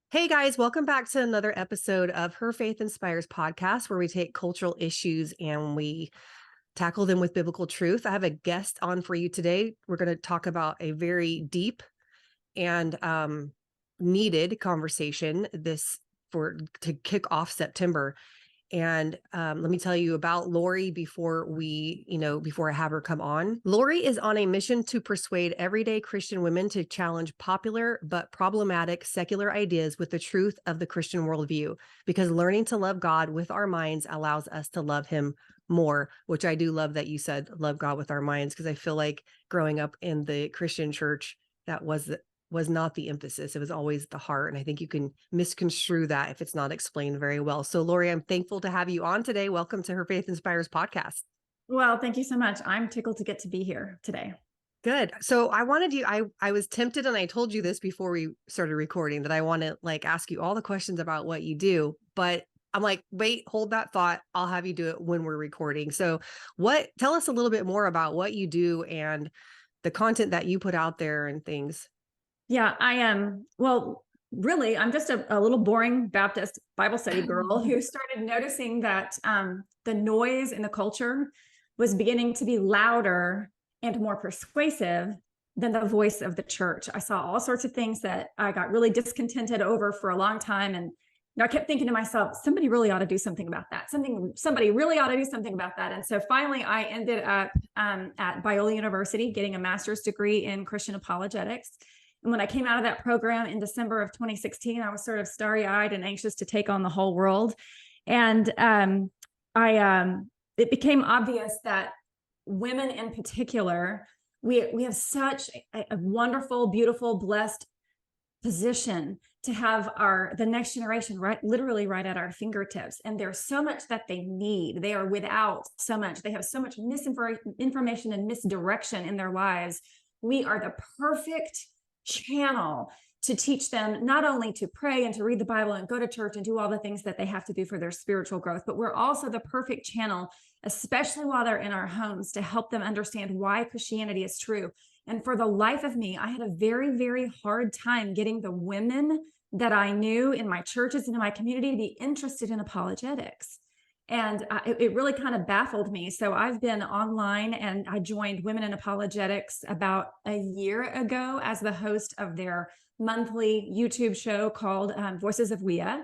Hey guys, welcome back to another episode of Her Faith Inspires podcast, where we take cultural issues and we tackle them with biblical truth. I have a guest on for you today. We're going to talk about a very deep and needed conversation to kick off September. And let me tell you about Lori before I have her come on. Lori is on a mission to persuade everyday Christian women to challenge popular but problematic secular ideas with the truth of the Christian worldview, because learning to love God with our minds allows us to love him more, which I do love that you said love God with our minds, because I feel like growing up in the Christian church, that was not the emphasis. It was always the heart. And I think you can misconstrue that if it's not explained very well. So Lori, I'm thankful to have you on today. Welcome to Her Faith Inspires podcast. Well, thank you so much. I'm tickled to get to be here today. Good. So I was tempted, and I told you this before we started recording, that I want to ask you all the questions about what you do, but I'm like, wait, hold that thought. I'll have you do it when we're recording. So tell us a little bit more about what you do and the content that you put out there and things. Yeah, I am. Well, really, I'm just a little boring Baptist Bible study girl who started noticing that the noise in the culture was beginning to be louder and more persuasive than the voice of the church. I saw all sorts of things that I got really discontented over for a long time. And I kept thinking to myself, somebody really ought to do something about that. Somebody really ought to do something about that. And so finally, I ended up at Biola University getting a master's degree in Christian apologetics. And when I came out of that program in December of 2016, I was sort of starry-eyed and anxious to take on the whole world. And it became obvious that women in particular, we have such a wonderful, beautiful, blessed position to have the next generation literally right at our fingertips. And there's so much that they need. They are without so much. They have so much misinformation and misdirection in their lives. We are the perfect channel to teach them not only to pray and to read the Bible and go to church and do all the things that they have to do for their spiritual growth, but we're also the perfect channel, especially while they're in our homes, to help them understand why Christianity is true. And for the life of me, I had a very, very hard time getting the women that I knew in my churches and in my community to be interested in apologetics. And it really kind of baffled me. So I've been online, and I joined Women in Apologetics about a year ago as the host of their monthly YouTube show called Voices of WIA.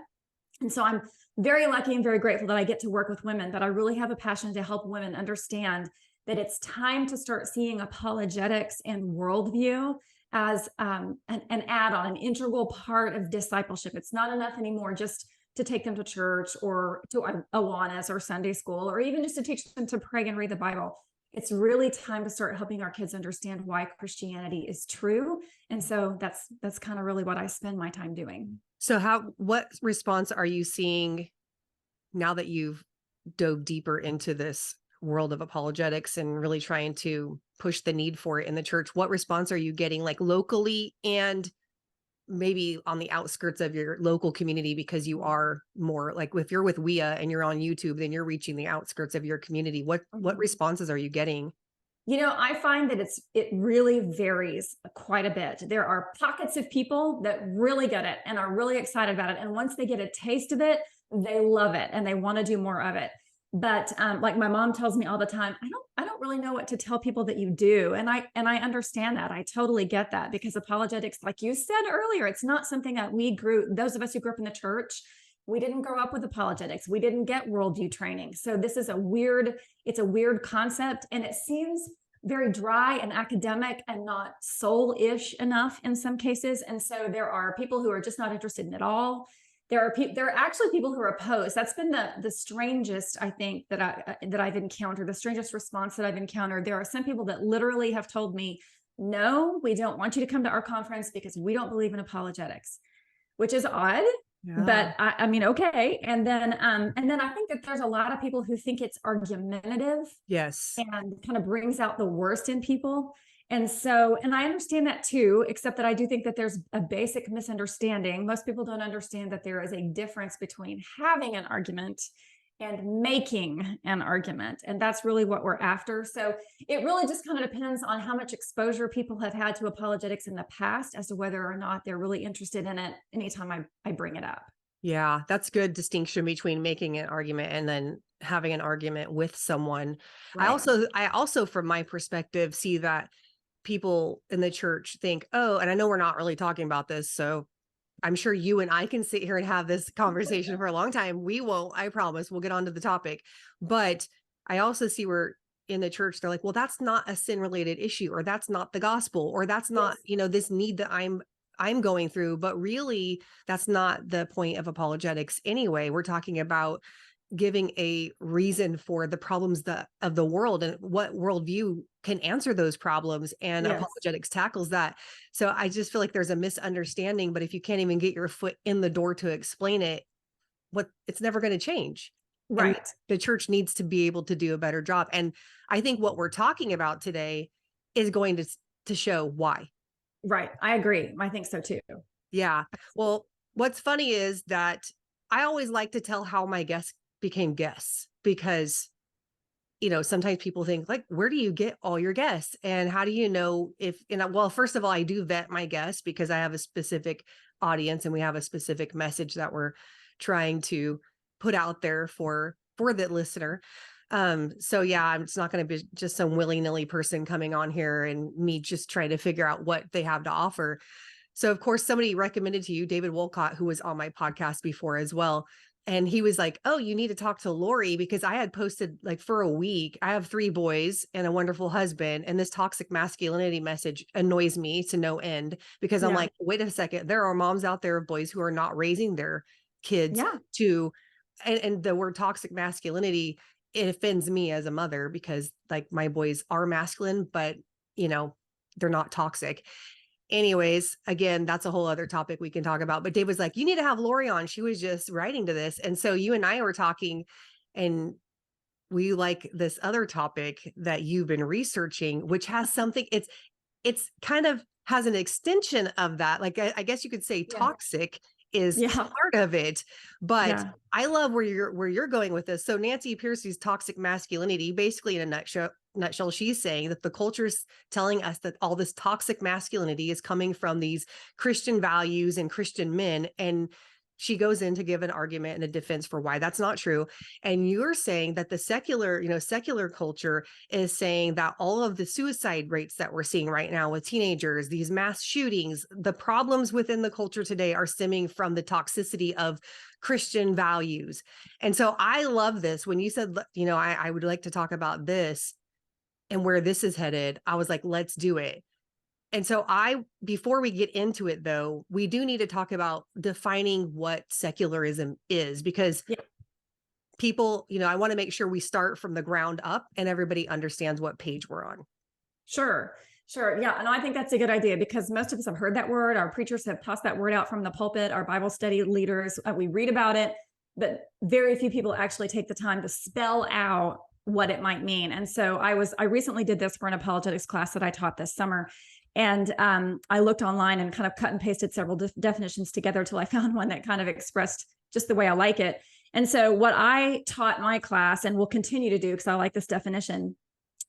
And so I'm very lucky and very grateful that I get to work with women, but I really have a passion to help women understand that it's time to start seeing apologetics and worldview as an add-on, an integral part of discipleship. It's not enough anymore just to take them to church or to Awanas or Sunday school, or even just to teach them to pray and read the Bible. It's really time to start helping our kids understand why Christianity is true. And so that's kind of really what I spend my time doing. So what response are you seeing now that you've dove deeper into this world of apologetics and really trying to push the need for it in the church? What response are you getting, locally and maybe on the outskirts of your local community? Because you are more if you're with WIA and you're on YouTube, then you're reaching the outskirts of your community. What responses are you getting? I find that it really varies quite a bit. There are pockets of people that really get it and are really excited about it. And once they get a taste of it, they love it and they want to do more of it. But like my mom tells me all the time, I don't really know what to tell people that you do. And I understand that. I totally get that, because apologetics, like you said earlier, it's not something that those of us who grew up in the church, we didn't grow up with apologetics. We didn't get worldview training. So this is it's a weird concept, and it seems very dry and academic and not soul-ish enough in some cases. And so there are people who are just not interested in it at all. There are actually people who are opposed. That's been the strangest, I think, that I've encountered, the strangest response that I've encountered. There are some people that literally have told me, no, we don't want you to come to our conference because we don't believe in apologetics, which is odd. Yeah. But I mean, okay. And then I think that there's a lot of people who think it's argumentative. Yes. And kind of brings out the worst in people. And I understand that too, except that I do think that there's a basic misunderstanding. Most people don't understand that there is a difference between having an argument and making an argument. And that's really what we're after. So it really just kind of depends on how much exposure people have had to apologetics in the past as to whether or not they're really interested in it anytime I bring it up. Yeah, that's good distinction between making an argument and then having an argument with someone. Right. I also from my perspective see that people in the church think, "Oh," and I know we're not really talking about this, so I'm sure you and I can sit here and have this conversation for a long time. We won't, I promise. We'll get onto the topic. But I also see where in the church they're like, well, that's not a sin related issue, or that's not the gospel, or that's not, Yes. this need that I'm going through. But really, that's not the point of apologetics anyway. We're talking about giving a reason for the problems of the world and what worldview can answer those problems, and Yes. apologetics tackles that. So I just feel like there's a misunderstanding, but if you can't even get your foot in the door to explain it, it's never going to change. And Right. the church needs to be able to do a better job. And I think what we're talking about today is going to show why. Right. I agree. I think so too. Yeah. Well, what's funny is that I always like to tell how my guests became guests, because sometimes people think like, where do you get all your guests? And how do you know well, first of all, I do vet my guests because I have a specific audience and we have a specific message that we're trying to put out there for the listener. So yeah, it's not going to be just some willy-nilly person coming on here and me just trying to figure out what they have to offer. So of course, somebody recommended to you, David Wolcott, who was on my podcast before as well. And he was like, "Oh, you need to talk to Lori," because I had posted like for a week, I have 3 boys and a wonderful husband. And this toxic masculinity message annoys me to no end, because I'm Yeah. like, wait a second, there are moms out there of boys who are not raising their kids Yeah. to, and the word toxic masculinity, it offends me as a mother, because like my boys are masculine, but they're not toxic. Anyways, again, that's a whole other topic we can talk about. But Dave was like, you need to have Lori on. She was just writing to this. And so you and I were talking, and we like this other topic that you've been researching, which has something, it's kind of has an extension of that. Like, I guess you could say Yeah. toxic is Yeah. part of it, but Yeah. I love where you're going with this. So Nancy Pearcey's toxic masculinity, basically in a nutshell, she's saying that the culture's telling us that all this toxic masculinity is coming from these Christian values and Christian men. And she goes in to give an argument and a defense for why that's not true. And you're saying that the secular culture is saying that all of the suicide rates that we're seeing right now with teenagers, these mass shootings, the problems within the culture today are stemming from the toxicity of Christian values. And so I love this. When you said, I would like to talk about this and where this is headed, I was like, let's do it. And so before we get into it though, we do need to talk about defining what secularism is, because Yeah. people, I want to make sure we start from the ground up and everybody understands what page we're on. Sure. Sure. Yeah. And I think that's a good idea, because most of us have heard that word. Our preachers have tossed that word out from the pulpit. Our Bible study leaders, we read about it, but very few people actually take the time to spell out what it might mean. And so I recently did this for an apologetics class that I taught this summer. And I looked online and kind of cut and pasted several definitions together till I found one that kind of expressed just the way I like it. And so what I taught my class, and will continue to do because I like this definition,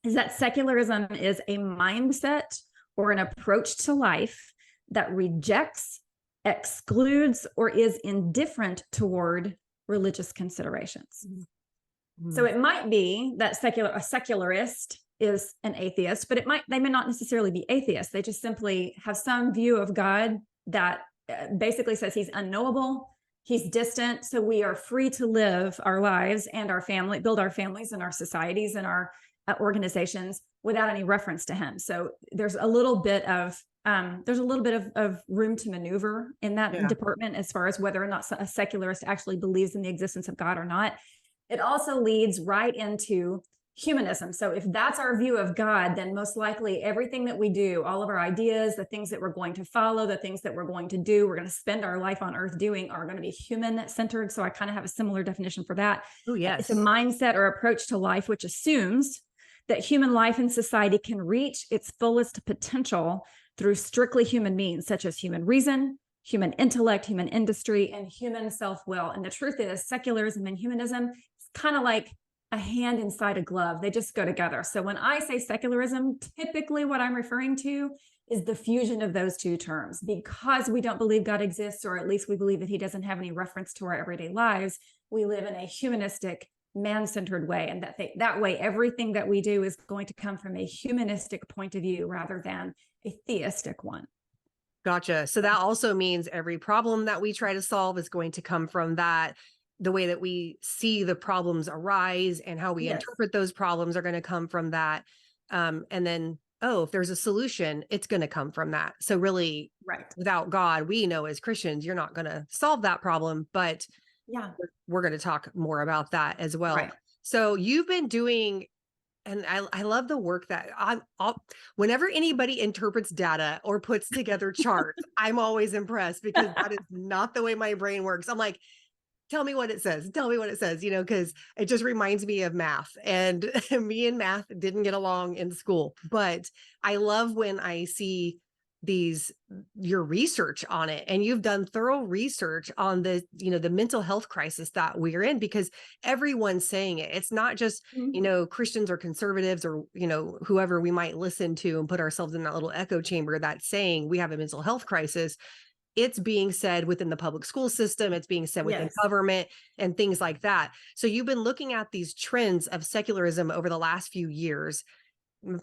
is that secularism is a mindset or an approach to life that rejects, excludes, or is indifferent toward religious considerations. Mm-hmm. So it might be that a secularist is an atheist, but they may not necessarily be atheists. They just simply have some view of God that basically says he's unknowable, he's distant. So we are free to live our lives and build our families and our societies and our organizations without any reference to him. So there's a little bit of room to maneuver in that department as far as whether or not a secularist actually believes in the existence of God or not. It also leads right into humanism. So if that's our view of God, then most likely everything that we do, all of our ideas, the things that we're going to follow, the things that we're going to do, we're going to spend our life on earth doing, are going to be human centered. So I kind of have a similar definition for that. Oh, yes. It's a mindset or approach to life which assumes that human life and society can reach its fullest potential through strictly human means, such as human reason, human intellect, human industry, and human self-will. And the truth is, secularism and humanism is kind of like a hand inside a glove. They just go together. So when I say secularism, typically what I'm referring to is the fusion of those two terms. Because we don't believe God exists, or at least we believe that he doesn't have any reference to our everyday lives, we live in a humanistic, man-centered way. And that way, everything that we do is going to come from a humanistic point of view rather than a theistic one. Gotcha. So that also means every problem that we try to solve is going to come from that. The way that we see the problems arise and how we Yes. interpret those problems are going to come from that. And then, oh, if there's a solution, it's going to come from that. So really, Right. without God, we know as Christians, you're not going to solve that problem, but Yeah. we're going to talk more about that as well. Right. So you've been doing, and I love the work that whenever anybody interprets data or puts together charts, I'm always impressed, because that is not the way my brain works. I'm like, tell me what it says. Tell me what it says, because it just reminds me of math, and me and math didn't get along in school. But I love when I see your research on it, and you've done thorough research on the mental health crisis that we're in, because everyone's saying it. It's not just, Christians or conservatives or, whoever we might listen to and put ourselves in that little echo chamber that's saying we have a mental health crisis. It's being said within the public school system. It's being said within government and things like that. So you've been looking at these trends of secularism over the last few years,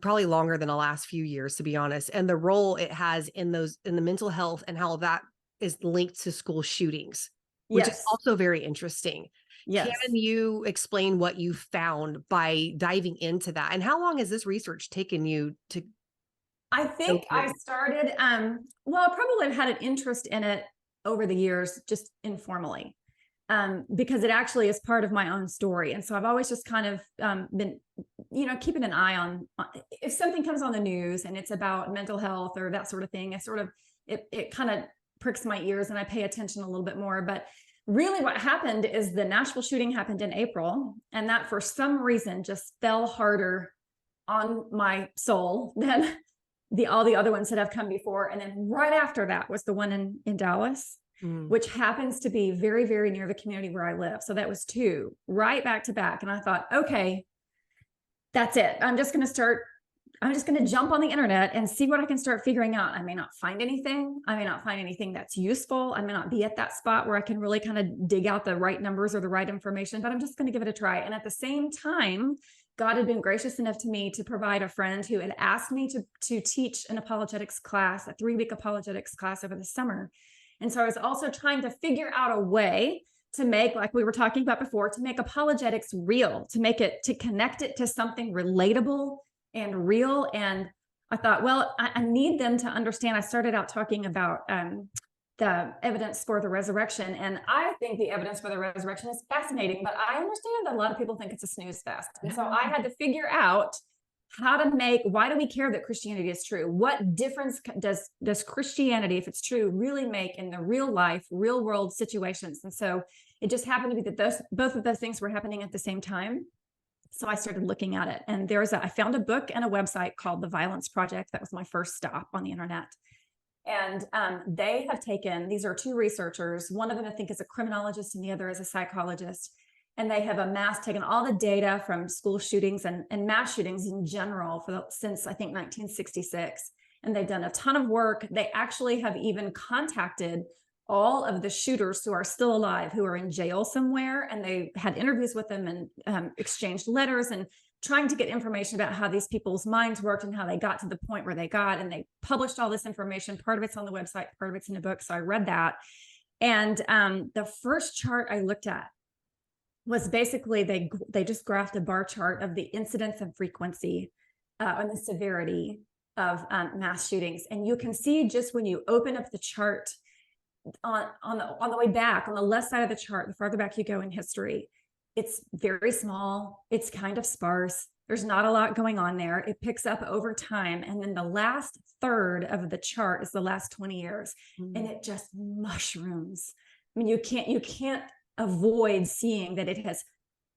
probably longer than the last few years, to be honest, and the role it has in the mental health and how that is linked to school shootings, which is also very interesting. Yes. Can you explain what you found by diving into that? And how long has this research taken you to? I think I started, well, I probably have had an interest in it over the years, just informally, because it actually is part of my own story. And so I've always just kind of been, keeping an eye on if something comes on the news and it's about mental health or that sort of thing, it kind of pricks my ears and I pay attention a little bit more. But really what happened is the Nashville shooting happened in April, and that for some reason just fell harder on my soul than all the other ones that have come before. And then right after that was the one in Dallas, which happens to be very, very near the community where I live. So that was two right back to back. And I thought, okay, that's it. I'm just going to jump on the internet and see what I can start figuring out. I may not find anything. I may not find anything that's useful. I may not be at that spot where I can really kind of dig out the right numbers or the right information, but I'm just going to give it a try. And at the same time, God had been gracious enough to me to provide a friend who had asked me to teach an apologetics class, a 3-week apologetics class over the summer. And so I was also trying to figure out a way to make, like we were talking about before, to make apologetics real, to connect it to something relatable and real. And I thought, well, I need them to understand. I started out talking about the evidence for the resurrection. And I think the evidence for the resurrection is fascinating, but I understand that a lot of people think it's a snooze fest. And so I had to figure out why do we care that Christianity is true? What difference does Christianity, if it's true, really make in the real life, real world situations? And so it just happened to be that both of those things were happening at the same time. So I started looking at it, and I found a book and a website called The Violence Project. That was my first stop on the internet. And they have these are two researchers. One of them, I think, is a criminologist and the other is a psychologist. And they have taken all the data from school shootings and mass shootings in general since I think 1966. And they've done a ton of work. They actually have even contacted all of the shooters who are still alive, who are in jail somewhere. And they had interviews with them and exchanged letters and trying to get information about how these people's minds worked and how they got to the point where they got. And they published all this information. Part of it's on the website, part of it's in a book. So I read that. And the first chart I looked at was basically they just graphed a bar chart of the incidence and frequency and the severity of mass shootings. And you can see just when you open up the chart on the way back, on the left side of the chart, the farther back you go in history, it's very small. It's kind of sparse. There's not a lot going on there. It picks up over time. And then the last third of the chart is the last 20 years. And it just mushrooms. I mean, you can't avoid seeing that it has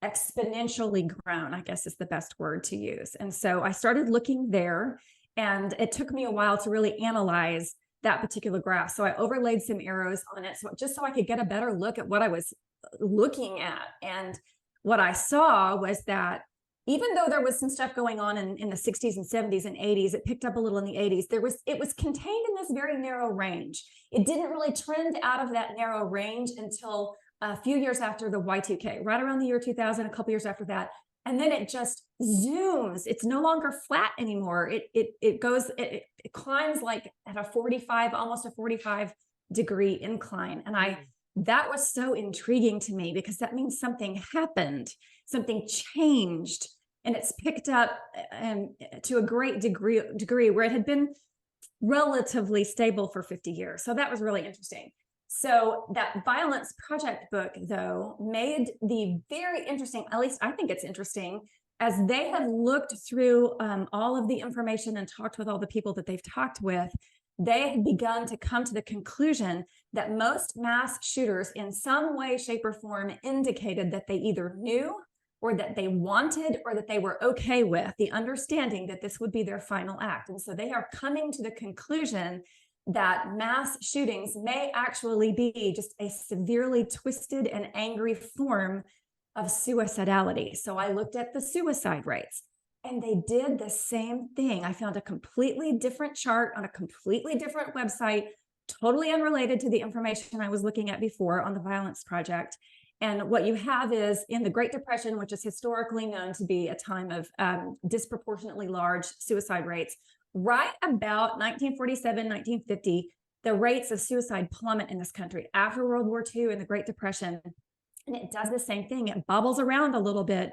exponentially grown, I guess is the best word to use. And so I started looking there, and it took me a while to really analyze that particular graph. So I overlaid some arrows on it, so I could get a better look at what I was looking at. And what I saw was that even though there was some stuff going on in the 60s and 70s and 80s, it picked up a little in the 80s. It was contained in this very narrow range. It didn't really trend out of that narrow range until a few years after the Y2K, right around the year 2000, a couple years after that. And then it just zooms. It's no longer flat anymore. It climbs like at a 45, almost a 45-degree incline. And that was so intriguing to me, because that means something happened, something changed, and it's picked up to a great degree where it had been relatively stable for 50 years. So that was really interesting. So that Violence Project book, though, made the very interesting, at least I think it's interesting, as they have looked through all of the information and talked with all the people that they've talked with, they have begun to come to the conclusion that most mass shooters in some way, shape, or form indicated that they either knew or that they wanted or that they were okay with the understanding that this would be their final act. And so they are coming to the conclusion that mass shootings may actually be just a severely twisted and angry form of suicidality. So I looked at the suicide rates, and they did the same thing. I found a completely different chart on a completely different website, totally unrelated to the information I was looking at before on the Violence Project. And what you have is, in the Great Depression, which is historically known to be a time of disproportionately large suicide rates, right about 1947, 1950, the rates of suicide plummet in this country after World War II and the Great Depression. And it does the same thing. It bobbles around a little bit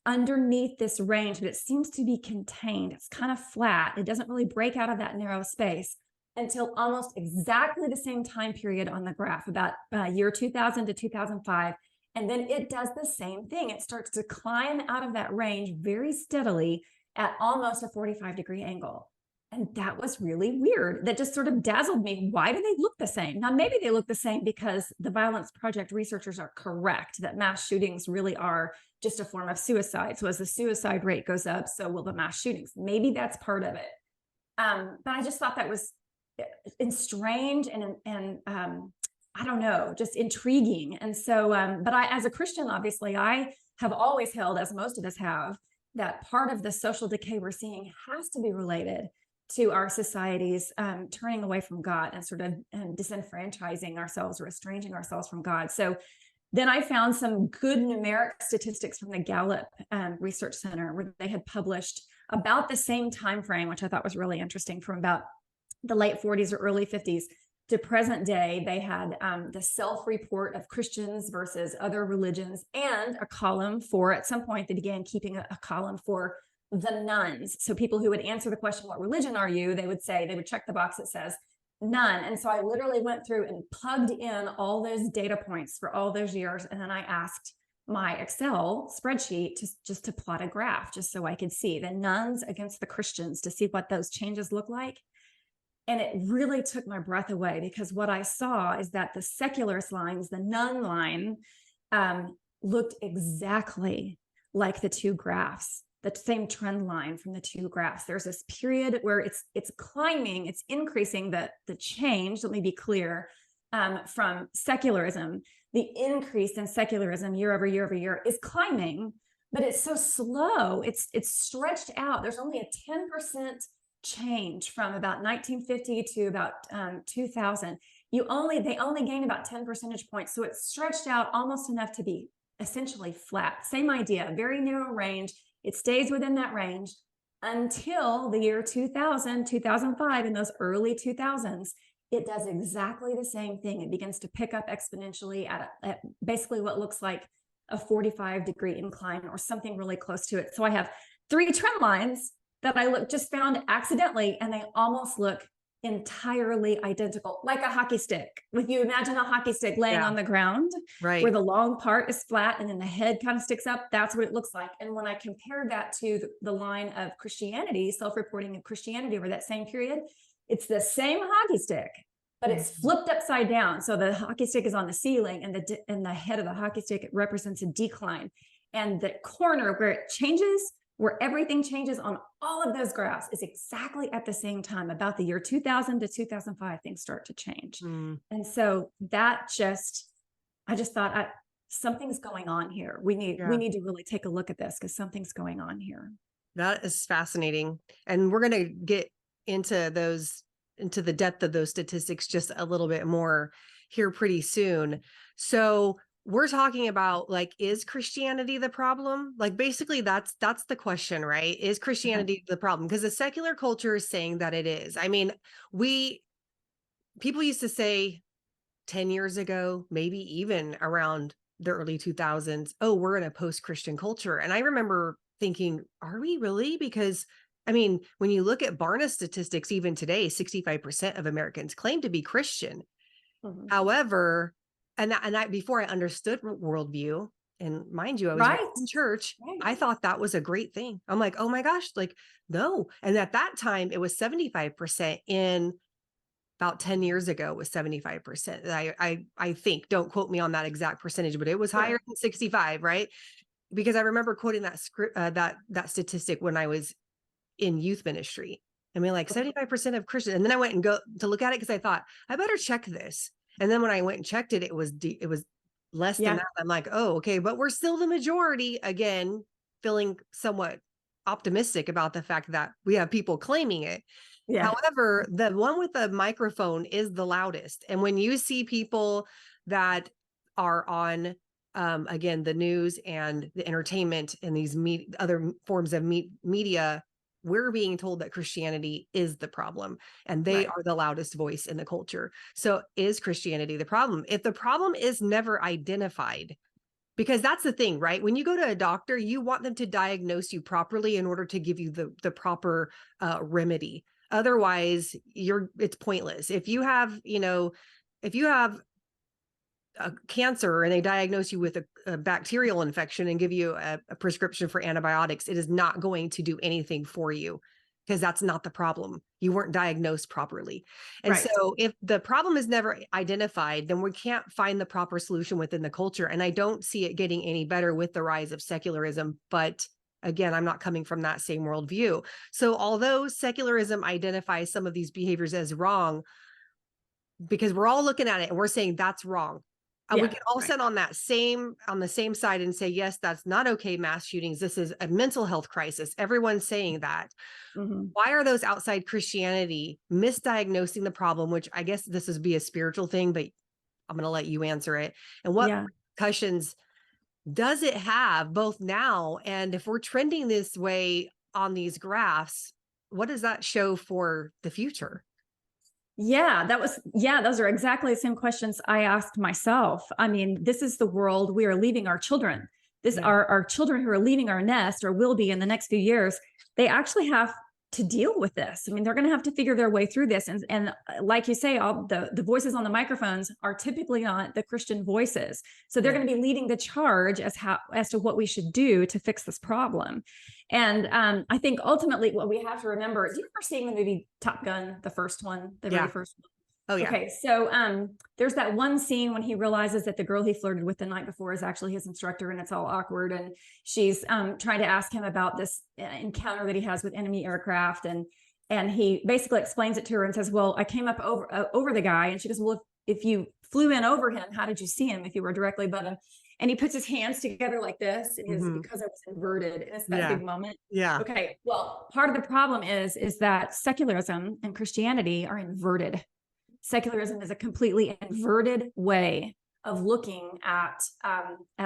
underneath this range, but it seems to be contained. It's kind of flat. It doesn't really break out of that narrow space until almost exactly the same time period on the graph, about year 2000 to 2005. And then it does the same thing. It starts to climb out of that range very steadily at almost a 45-degree angle. And that was really weird. That just sort of dazzled me. Why do they look the same? Now, maybe they look the same because the Violence Project researchers are correct that mass shootings really are just a form of suicide. So as the suicide rate goes up, so will the mass shootings. Maybe that's part of it. But I just thought that was strange and I don't know, just intriguing. And so, but as a Christian, obviously, I have always held, as most of us have, that part of the social decay we're seeing has to be related to our societies turning away from God and sort of disenfranchising ourselves or estranging ourselves from God. So then I found some good numeric statistics from the Gallup Research Center, where they had published about the same time frame, which I thought was really interesting, from about the late 40s or early 50s to present day. They had the self-report of Christians versus other religions, and a column for, at some point they began keeping a column for the nuns. So people who would answer the question, what religion are you? They would check the box that says none. And so I literally went through and plugged in all those data points for all those years. And then I asked my Excel spreadsheet just to plot a graph, just so I could see the nuns against the Christians, to see what those changes look like. And it really took my breath away, because what I saw is that the secularist lines, the nun line, looked exactly like the two graphs, the same trend line from the two graphs. There's this period where it's climbing, it's increasing, the change, let me be clear, from secularism. The increase in secularism year over year over year is climbing, but it's so slow. It's stretched out. There's only a 10% change from about 1950 to about 2000. They only gain about 10 percentage points. So it's stretched out almost enough to be essentially flat. Same idea, very narrow range. It stays within that range until the year 2000, 2005, in those early 2000s. It does exactly the same thing. It begins to pick up exponentially at basically what looks like a 45-degree incline or something really close to it. So I have 3 trend lines that I just found accidentally, and they almost look entirely identical, like a hockey stick. If you imagine a hockey stick laying on the ground, right, where the long part is flat and then the head kind of sticks up, that's what it looks like. And when I compare that to the line of Christianity, self-reporting of Christianity over that same period, it's the same hockey stick, but it's flipped upside down. So the hockey stick is on the ceiling, and the head of the hockey stick, it represents a decline. And the corner where it changes, where everything changes on all of those graphs, is exactly at the same time. About the year 2000 to 2005, things start to change. And so that I just thought, something's going on here. We Yeah. need to really take a look at this because something's going on here. That is fascinating. And we're going to get into the depth of those statistics just a little bit more here pretty soon. So we're talking about, like, is Christianity the problem? Like, basically that's the question, right? Is Christianity the problem? Because the secular culture is saying that it is. I mean, people used to say 10 years ago, maybe even around the early 2000s, oh, we're in a post-Christian culture. And I remember thinking, are we really? Because I mean, when you look at Barna statistics, even today, 65% of Americans claim to be Christian. Mhm. However, and I before I understood worldview, and mind you, I was raised Right. in church, Right. I thought that was a great thing. I'm like, oh my gosh, like, no. And at that time, it was 75%. In about 10 years ago, it was 75%. I think, don't quote me on that exact percentage, but it was higher Sure. than 65, right? Because I remember quoting that script, that statistic when I was in youth ministry. I mean, like, 75% of Christians. And then I went and go to look at it because I thought I better check this. And then when I went and checked it, it was less than Yeah. that. I'm like, oh, okay, but we're still the majority. Again, feeling somewhat optimistic about the fact that we have people claiming it. Yeah. However, the one with the microphone is the loudest. And when you see people that are on, again, the news and the entertainment and these other forms of media, we're being told that Christianity is the problem and they Right. are the loudest voice in the culture. So is Christianity the problem? If the problem is never identified, because that's the thing, right? When you go to a doctor, you want them to diagnose you properly in order to give you the proper remedy. Otherwise, it's pointless. If you have, if you have a cancer and they diagnose you with a bacterial infection and give you a prescription for antibiotics, it is not going to do anything for you because that's not the problem. You weren't diagnosed properly. And Right. so if the problem is never identified, then we can't find the proper solution within the culture. And I don't see it getting any better with the rise of secularism. But again, I'm not coming from that same worldview. So although secularism identifies some of these behaviors as wrong, because we're all looking at it and we're saying that's wrong. We Yeah. can all Right. sit on the same side and say, yes, that's not okay. Mass shootings. This is a mental health crisis. Everyone's saying that. Mhm. Why are those outside Christianity misdiagnosing the problem? Which I guess this would be a spiritual thing, but I'm going to let you answer it. And what Yeah. repercussions does it have both now? And if we're trending this way on these graphs, what does that show for the future? Yeah, those are exactly the same questions I asked myself. I mean, this is the world we are leaving our children. This Yeah. are our children who are leaving our nest or will be in the next few years. They actually have to deal with this. I mean, they're going to have to figure their way through this. And like you say, all the voices on the microphones are typically not the Christian voices. So they're Yeah. going to be leading the charge as to what we should do to fix this problem. And I think ultimately what we have to remember, do you remember seeing the movie Top Gun, the first one, the very Yeah. first one? Oh, yeah. Okay, so there's that one scene when he realizes that the girl he flirted with the night before is actually his instructor, and it's all awkward. And she's trying to ask him about this encounter that he has with enemy aircraft, and he basically explains it to her and says, "Well, I came up over the guy," and she goes, "Well, if you flew in over him, how did you see him? If you were directly above him?" And he puts his hands together like this, and Mhm. because I was inverted, and it's that Yeah. big moment. Yeah. Okay, well, part of the problem is that secularism and Christianity are inverted. Secularism is a completely inverted way of looking at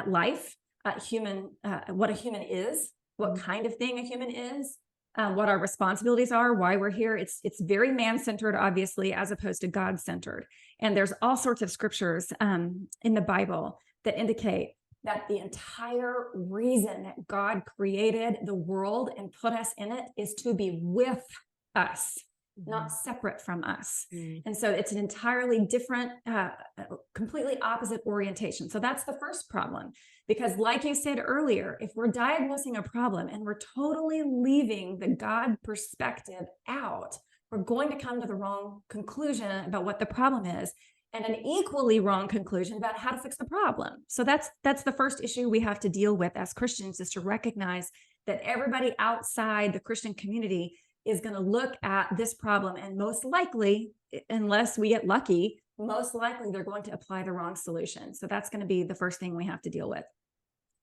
life, at human, what a human is, what Mhm. kind of thing a human is, what our responsibilities are, why we're here. It's very man centered, obviously, as opposed to God centered. And there's all sorts of scriptures in the Bible that indicate that the entire reason that God created the world and put us in it is to be with us, not separate from us. Mhm. And so it's an entirely different, completely opposite orientation. So that's the first problem. Because, like you said earlier, if we're diagnosing a problem and we're totally leaving the God perspective out, we're going to come to the wrong conclusion about what the problem is, and an equally wrong conclusion about how to fix the problem. So that's the first issue we have to deal with as Christians, is to recognize that everybody outside the Christian community is going to look at this problem and most likely, unless we get lucky, most likely they're going to apply the wrong solution. So that's going to be the first thing we have to deal with.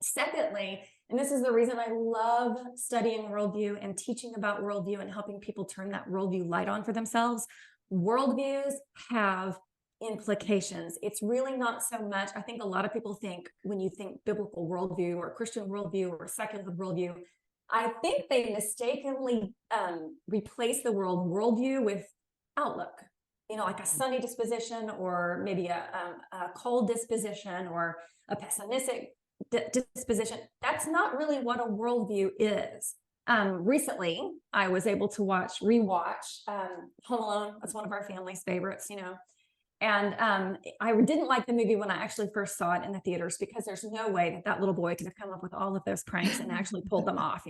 Secondly, and this is the reason I love studying worldview and teaching about worldview and helping people turn that worldview light on for themselves, worldviews have implications. It's really not so much, I think a lot of people think when you think biblical worldview or Christian worldview or secular worldview, I think they mistakenly replace the word worldview with outlook, like a sunny disposition, or maybe a cold disposition, or a pessimistic disposition. That's not really what a worldview is. Recently, I was able to rewatch Home Alone. That's one of our family's favorites, And I didn't like the movie when I actually first saw it in the theaters, because there's no way that little boy could have come up with all of those pranks and actually pulled them off,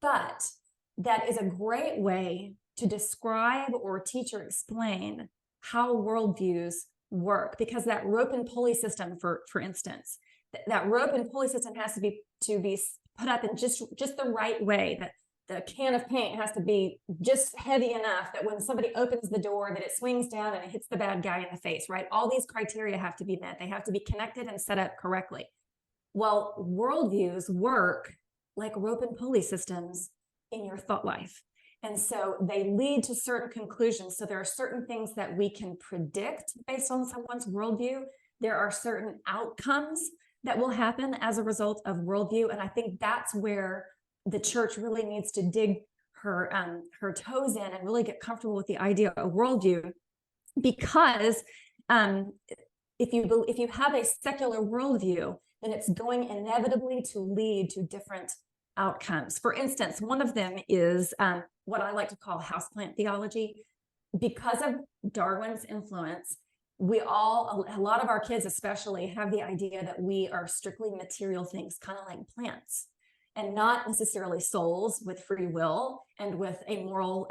But that is a great way to describe or teach or explain how worldviews work, because that rope and pulley system, for instance, that rope and pulley system has to be put up in just the right way, that the can of paint has to be just heavy enough that when somebody opens the door, that it swings down and it hits the bad guy in the face, right? All these criteria have to be met. They have to be connected and set up correctly. Well, worldviews work like rope and pulley systems in your thought life. And so they lead to certain conclusions. So there are certain things that we can predict based on someone's worldview. There are certain outcomes that will happen as a result of worldview. And I think that's where the church really needs to dig her toes in and really get comfortable with the idea of worldview, because if you have a secular worldview, then it's going inevitably to lead to different outcomes. For instance, one of them is what I like to call houseplant theology. Because of Darwin's influence, a lot of our kids especially have the idea that we are strictly material things, kind of like plants, and not necessarily souls with free will and with a moral,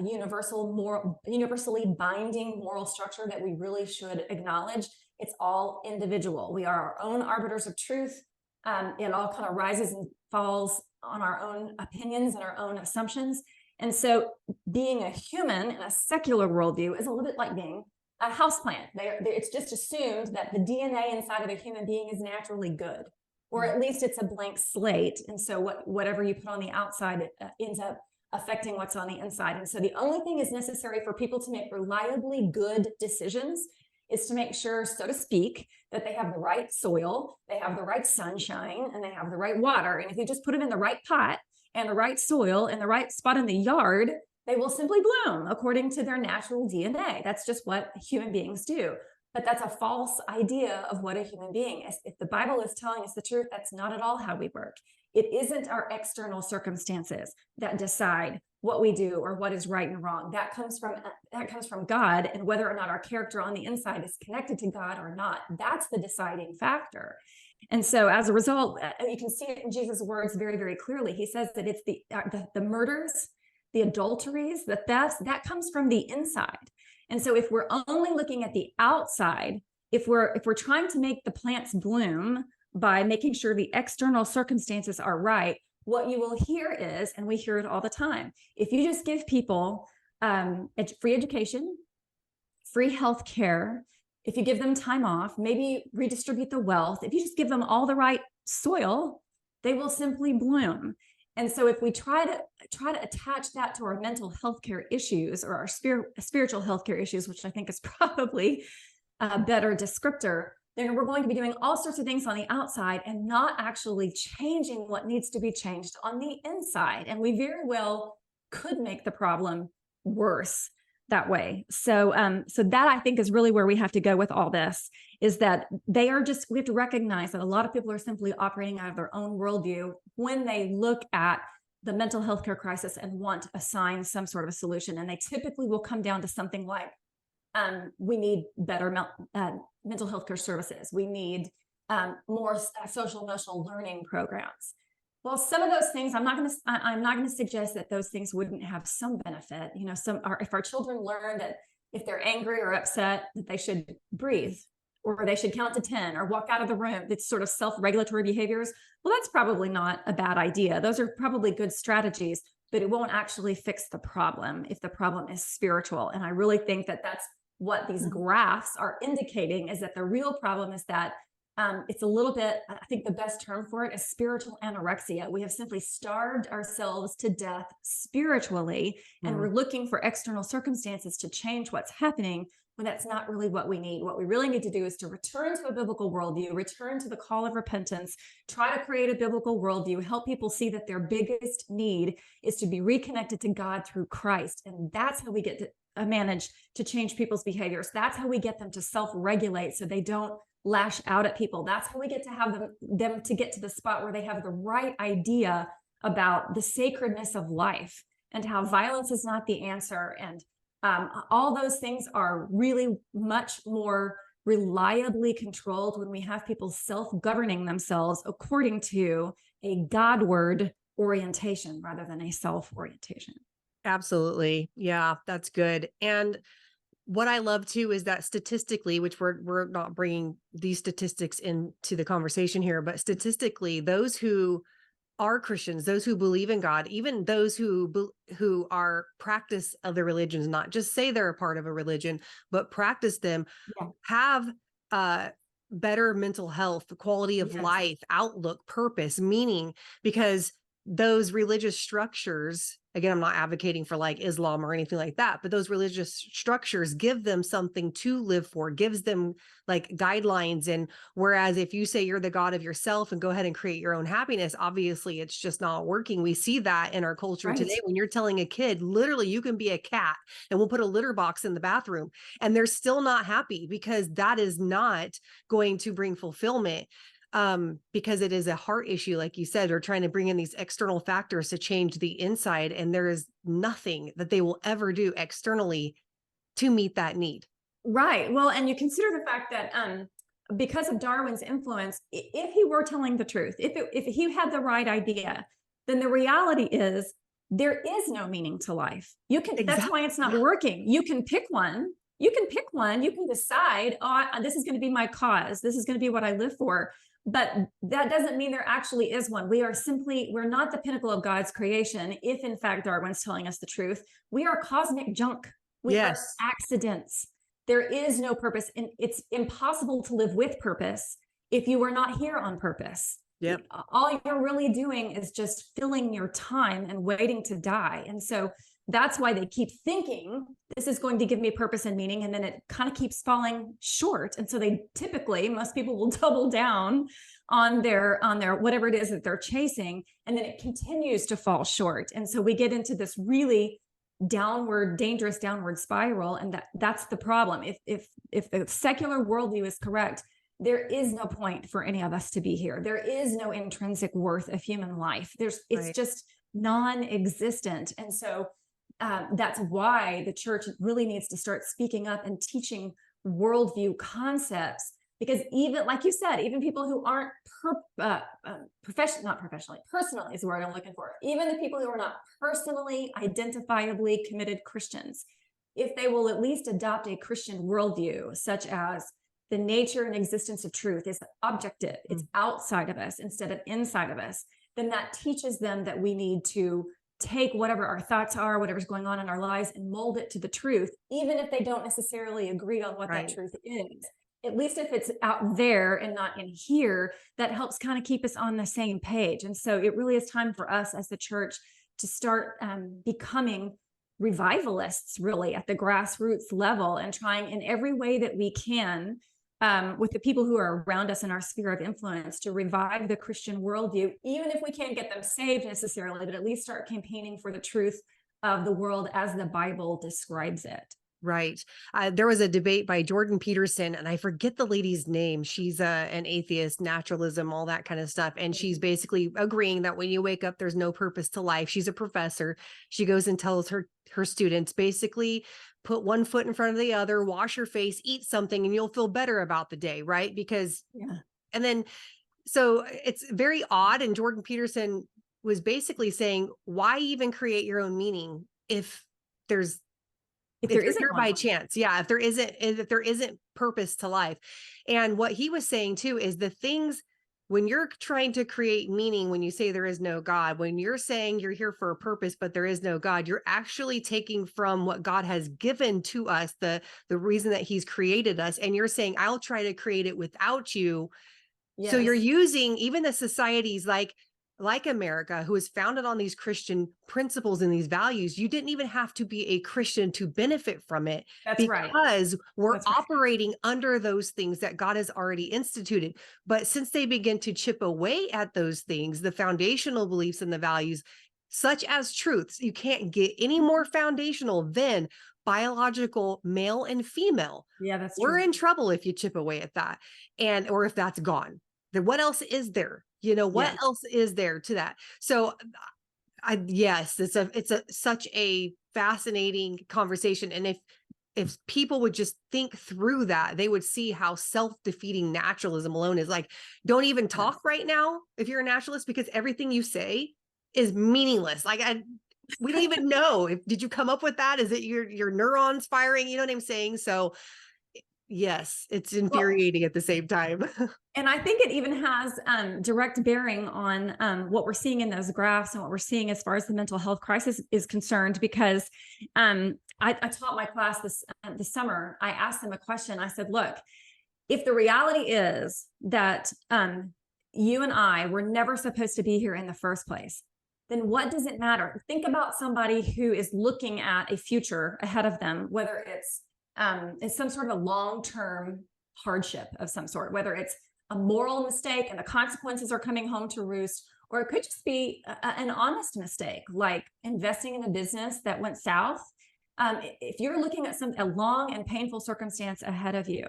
universally binding moral structure that we really should acknowledge. It's all individual. We are our own arbiters of truth. It all kind of rises and falls on our own opinions and our own assumptions. And so being a human in a secular worldview is a little bit like being a houseplant. It's just assumed that the DNA inside of a human being is naturally good, or at least it's a blank slate. And so whatever you put on the outside ends up affecting what's on the inside. And so the only thing is necessary for people to make reliably good decisions is to make sure, so to speak, that they have the right soil, they have the right sunshine, and they have the right water. And if you just put them in the right pot and the right soil and the right spot in the yard, they will simply bloom according to their natural DNA. That's just what human beings do. But that's a false idea of what a human being is. If the Bible is telling us the truth, that's not at all how we work. It isn't our external circumstances that decide what we do or what is right and wrong. That comes from God, and whether or not our character on the inside is connected to God or not, that's the deciding factor. And so as a result, you can see it in Jesus' words very, very clearly. He says that it's the murders, the adulteries, the thefts, that comes from the inside. And so if we're only looking at the outside, if we're trying to make the plants bloom by making sure the external circumstances are right, what you will hear is, and we hear it all the time, if you just give people free education, free health care, if you give them time off, maybe redistribute the wealth, if you just give them all the right soil, they will simply bloom. And so if we try to attach that to our mental health care issues or our spiritual health care issues, which I think is probably a better descriptor, then we're going to be doing all sorts of things on the outside and not actually changing what needs to be changed on the inside. And we very well could make the problem worse that way. So that I think is really where we have to go with all this, is that we have to recognize that a lot of people are simply operating out of their own worldview when they look at the mental health care crisis and want to assign some sort of a solution. And they typically will come down to something like, we need better mental health care services. We need more social emotional learning programs. Well, some of those things, I'm not going to suggest that those things wouldn't have some benefit. If our children learn that if they're angry or upset, that they should breathe, or they should count to 10, or walk out of the room. It's sort of self-regulatory behaviors. Well, that's probably not a bad idea. Those are probably good strategies, but it won't actually fix the problem if the problem is spiritual. And I really think that that's what these graphs are indicating is that the real problem is that it's a little bit, I think the best term for it is spiritual anorexia. We have simply starved ourselves to death spiritually, and we're looking for external circumstances to change what's happening when that's not really what we need. What we really need to do is to return to a biblical worldview, return to the call of repentance, try to create a biblical worldview, help people see that their biggest need is to be reconnected to God through Christ. And that's how we get to manage to change people's behaviors. That's how we get them to self-regulate so they don't lash out at people. That's how we get to have them to get to the spot where they have the right idea about the sacredness of life and how violence is not the answer. And all those things are really much more reliably controlled when we have people self-governing themselves according to a Godward orientation rather than a self-orientation. Absolutely. Yeah, that's good. And what I love too is that statistically, which we're not bringing these statistics into the conversation here, but statistically, those who are Christians, those who believe in God, even those who are practice other religions, not just say they're a part of a religion, but practice them, have better mental health, quality of life, outlook, purpose, meaning, because those religious structures, again, I'm not advocating for like Islam or anything like that, but those religious structures give them something to live for, gives them like guidelines. And whereas if you say you're the God of yourself and go ahead and create your own happiness, obviously it's just not working. We see that in our culture today. When you're telling a kid, literally, you can be a cat and we'll put a litter box in the bathroom and they're still not happy because that is not going to bring fulfillment. Because it is a heart issue, like you said, they're trying to bring in these external factors to change the inside, and there is nothing that they will ever do externally to meet that need. Right. Well, and you consider the fact that because of Darwin's influence, if he were telling the truth, if he had the right idea, then the reality is there is no meaning to life. You can. That's why it's not working. You can pick one. You can pick one. You can decide, oh, this is going to be my cause. This is going to be what I live for. But that doesn't mean there actually is one. We're not the pinnacle of God's creation. If in fact Darwin's telling us the truth, we are cosmic junk. We are accidents. There is no purpose, and it's impossible to live with purpose if you were not here on purpose. Yep. All you're really doing is just filling your time and waiting to die. And so that's why they keep thinking this is going to give me purpose and meaning. And then it kind of keeps falling short. And so most people will double down on their whatever it is that they're chasing. And then it continues to fall short. And so we get into this really dangerous downward spiral. And that's the problem. If the secular worldview is correct, there is no point for any of us to be here. There is no intrinsic worth of human life. It's just non-existent. And so that's why the church really needs to start speaking up and teaching worldview concepts, because even like you said, even people who aren't personally is the word I'm looking for. Even the people who are not personally identifiably committed Christians, if they will at least adopt a Christian worldview, such as the nature and existence of truth is objective, it's outside of us instead of inside of us, then that teaches them that we need to take whatever our thoughts are, whatever's going on in our lives, and mold it to the truth, even if they don't necessarily agree on what that truth is. At least if it's out there and not in here, that helps kind of keep us on the same page. And so it really is time for us as the church to start becoming revivalists, really at the grassroots level, and trying in every way that we can with the people who are around us in our sphere of influence to revive the Christian worldview, even if we can't get them saved necessarily, but at least start campaigning for the truth of the world as the Bible describes it. Right. There was a debate by Jordan Peterson, and I forget the lady's name. She's an atheist, naturalism, all that kind of stuff. And she's basically agreeing that when you wake up, there's no purpose to life. She's a professor. She goes and tells her students, basically, put one foot in front of the other, wash your face, eat something, and you'll feel better about the day, right? Because, and then, so it's very odd. And Jordan Peterson was basically saying, why even create your own meaning if there isn't by chance, if there isn't purpose to life. And what he was saying too is the things when you're trying to create meaning, when you say there is no God, when you're saying you're here for a purpose, but there is no God, you're actually taking from what God has given to us, the reason that he's created us. And you're saying, I'll try to create it without you. So you're Yes. using even the societies like America, who is founded on these Christian principles and these values. You didn't even have to be a Christian to benefit from it, That's right. because we're That's right. operating under those things that God has already instituted. But since they begin to chip away at those things, the foundational beliefs and the values, such as truths, you can't get any more foundational than biological male and female. Yeah, that's We're true. in trouble if you chip away at that, or if that's gone. Then what else is there? What Yes. else is there to that? So yes, it's such a fascinating conversation. And if people would just think through that, they would see how self-defeating naturalism alone is. Like, don't even talk right now if you're a naturalist, because everything you say is meaningless. Like, we don't even know did you come up with that? Is it your neurons firing? You know what I'm saying? So yes, it's Well, infuriating at the same time. and I think it even has direct bearing on what we're seeing in those graphs and what we're seeing as far as the mental health crisis is concerned. Because I taught my class this summer. I asked them a question. I said, "Look, if the reality is that you and I were never supposed to be here in the first place, then what does it matter? Think about somebody who is looking at a future ahead of them, whether it's some sort of a long-term hardship of some sort, whether it's a moral mistake and the consequences are coming home to roost, or it could just be an honest mistake, like investing in a business that went south. If you're looking at a long and painful circumstance ahead of you,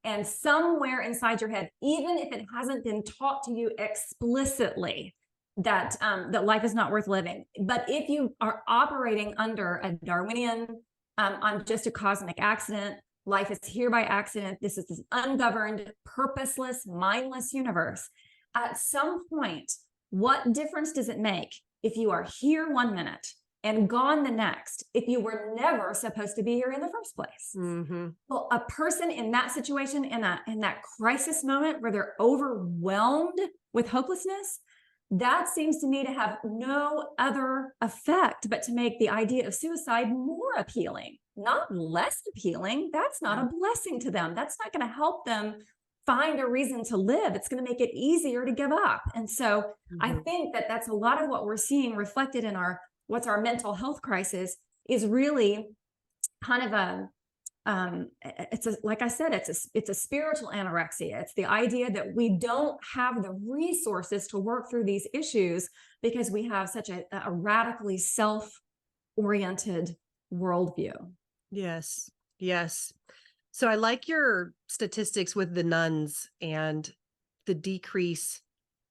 and somewhere inside your head, even if it hasn't been taught to you explicitly that that life is not worth living, but if you are operating under a Darwinian, I'm just a cosmic accident, life is here by accident, this is this ungoverned, purposeless, mindless universe. At some point, what difference does it make if you are here 1 minute and gone the next, if you were never supposed to be here in the first place? Mm-hmm. Well, a person in that situation, in that crisis moment where they're overwhelmed with hopelessness, that seems to me to have no other effect but to make the idea of suicide more appealing, not less appealing. That's not a blessing to them. That's not going to help them find a reason to live. It's going to make it easier to give up. And so I think that that's a lot of what we're seeing reflected in what's our mental health crisis, is really kind of like I said, it's a spiritual anorexia. It's the idea that we don't have the resources to work through these issues because we have such a radically self-oriented worldview. Yes. Yes. So I like your statistics with the nuns and the decrease,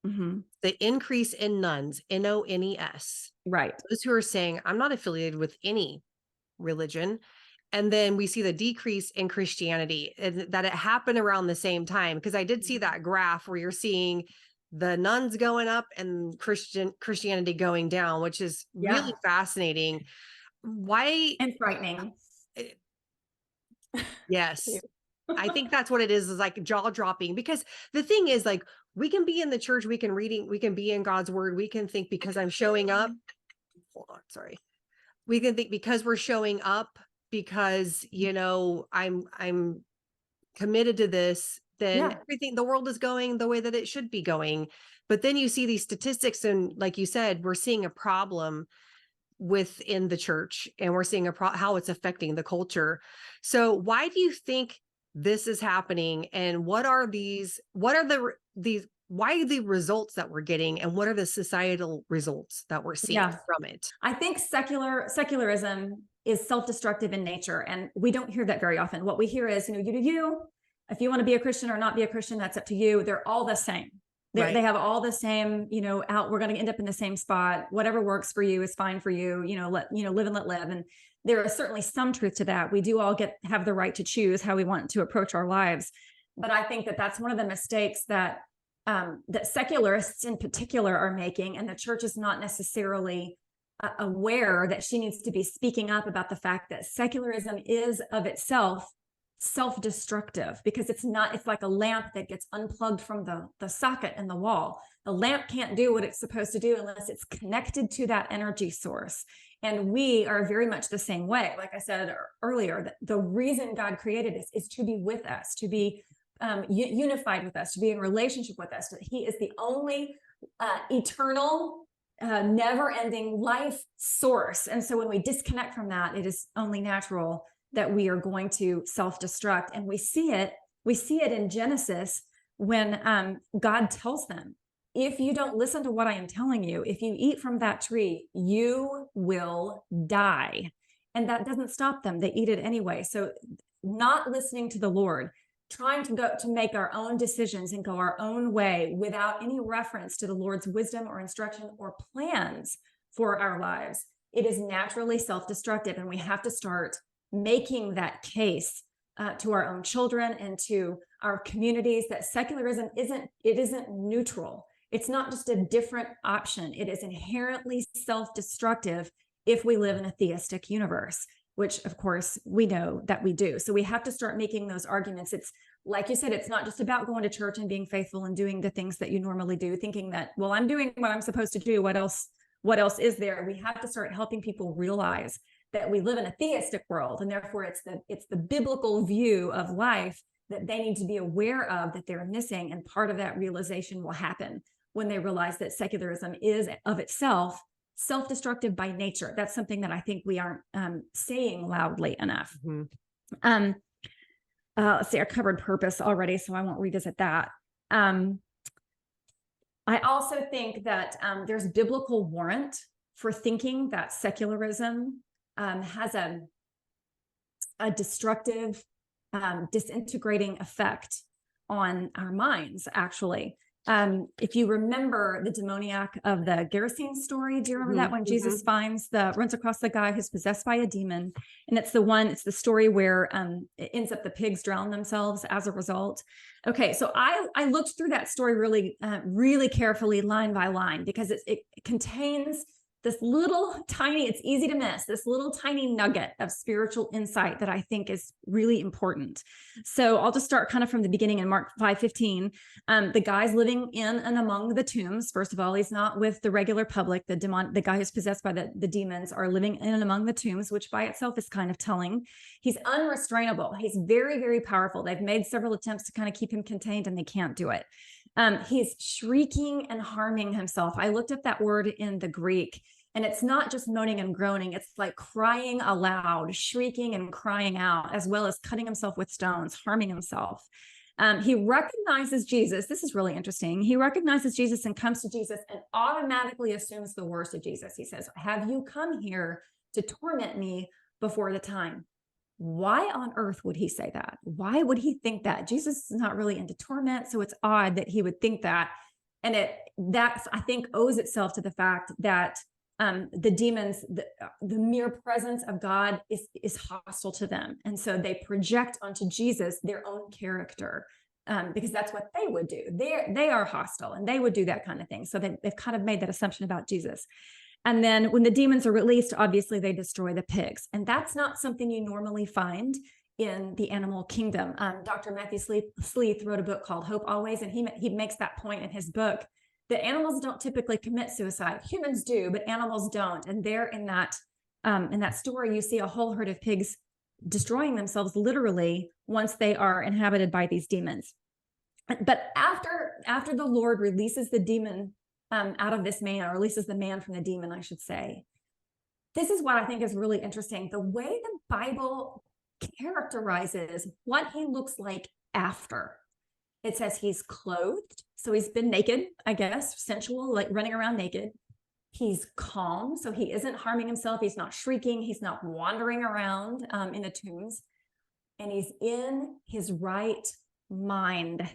the increase in nuns, NONES. Right. Those who are saying, I'm not affiliated with any religion. And then we see the decrease in Christianity, and that it happened around the same time. Because I did see that graph where you're seeing the nuns going up and Christianity going down, which is really fascinating. Why? And frightening. Yes. I think that's what it is like jaw dropping, because the thing is, like, we can be in the church, we can be in God's word. We can think because I'm showing up. Hold on. Sorry. We can think because we're showing up, because, I'm committed to this, then everything, the world is going the way that it should be going. But then you see these statistics, and like you said, we're seeing a problem within the church, and we're seeing how it's affecting the culture. So why do you think this is happening? And why are the results that we're getting, and what are the societal results that we're seeing from it? I think secularism is self-destructive in nature, and we don't hear that very often. What we hear is, you do you. If you want to be a Christian or not be a Christian, that's up to you. They're all the same. They have all the same, we're going to end up in the same spot. Whatever works for you is fine for you. Live and let live. And there is certainly some truth to that. We do all have the right to choose how we want to approach our lives. But I think that that's one of the mistakes that secularists in particular are making, and the church is not necessarily aware that she needs to be speaking up about the fact that secularism is of itself self-destructive, because it's like a lamp that gets unplugged from the socket in the wall. The lamp can't do what it's supposed to do unless it's connected to that energy source. And we are very much the same way. Like I said earlier, that the reason God created us is to be with us, to be unified with us, to be in relationship with us. He is the only eternal, never-ending life source. And so when we disconnect from that, it is only natural that we are going to self-destruct. And we see it in Genesis when God tells them, if you don't listen to what I am telling you, if you eat from that tree, you will die. And that doesn't stop them. They eat it anyway. So not listening to the Lord, trying to make our own decisions and go our own way without any reference to the Lord's wisdom or instruction or plans for our lives, it is naturally self-destructive. And we have to start making that case to our own children and to our communities that secularism isn't neutral. It's not just a different option. It is inherently self-destructive if we live in a theistic universe, which of course we know that we do. So we have to start making those arguments. It's like you said, it's not just about going to church and being faithful and doing the things that you normally do, thinking that, well, I'm doing what I'm supposed to do. What else is there? We have to start helping people realize that we live in a theistic world, and therefore it's the biblical view of life that they need to be aware of, that they're missing. And part of that realization will happen when they realize that secularism is of itself self-destructive by nature. That's something that I think we aren't saying loudly enough. Mm-hmm. Let's see, I covered purpose already, so I won't revisit that. I also think that there's biblical warrant for thinking that secularism has a destructive, disintegrating effect on our minds, actually. If you remember the demoniac of the Gerasene story, do you remember that when Jesus runs across the guy who's possessed by a demon? And it's the story where it ends up the pigs drown themselves as a result. Okay, so I looked through that story really carefully, line by line, because it contains this little tiny, it's easy to miss, this little tiny nugget of spiritual insight that I think is really important. So I'll just start kind of from the beginning in Mark 5:15. The guy's living in and among the tombs. First of all, he's not with the regular public. The guy who's possessed by the demons are living in and among the tombs, which by itself is kind of telling. He's unrestrainable. He's very, very powerful. They've made several attempts to kind of keep him contained and they can't do it. He's shrieking and harming himself. I looked up that word in the Greek, and it's not just moaning and groaning. It's like crying aloud, shrieking and crying out, as well as cutting himself with stones, harming himself. He recognizes Jesus. This is really interesting. He recognizes Jesus and comes to Jesus and automatically assumes the worst of Jesus. He says, have you come here to torment me before the time? Why on earth would he say that? Why would he think that? Jesus is not really into torment, so it's odd that he would think that. And that I think owes itself to the fact that the demons, the mere presence of God is hostile to them. And so they project onto Jesus their own character, because that's what they would do. They are hostile and they would do that kind of thing. So they've kind of made that assumption about Jesus. And then when the demons are released, obviously they destroy the pigs. And that's not something you normally find in the animal kingdom. Dr. Matthew Sleeth wrote a book called Hope Always, and he makes that point in his book that animals don't typically commit suicide. Humans do, but animals don't. And there in that story, you see a whole herd of pigs destroying themselves literally once they are inhabited by these demons. But after the Lord releases the demon out of this man, or releases the man from the demon, I should say, this is what I think is really interesting. The way the Bible characterizes what he looks like after. It says he's clothed. So he's been naked, I guess, sensual, like running around naked. He's calm. So he isn't harming himself. He's not shrieking. He's not wandering around in the tombs. And he's in his right mind.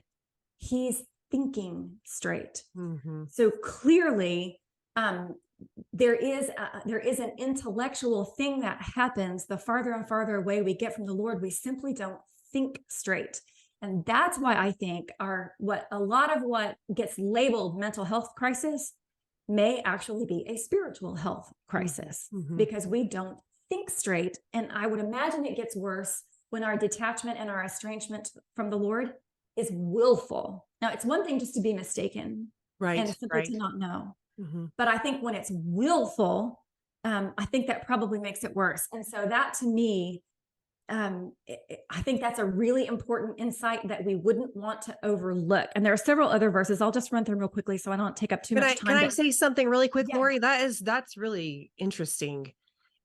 He's thinking straight. Mm-hmm. So clearly, there is an intellectual thing that happens the farther and farther away we get from the Lord. We simply don't think straight. And that's why I think a lot of what gets labeled mental health crisis may actually be a spiritual health crisis, because we don't think straight. And I would imagine it gets worse when our detachment and our estrangement from the Lord is willful. Now, it's one thing just to be mistaken and Right. simply to Right. not know. Hmm. But I think when it's willful, I think that probably makes it worse. And so that to me, I think that's a really important insight that we wouldn't want to overlook. And there are several other verses. I'll just run through them real quickly so I don't take up too Can much I can time. I But say something really quick, yeah, Lori? That's really interesting.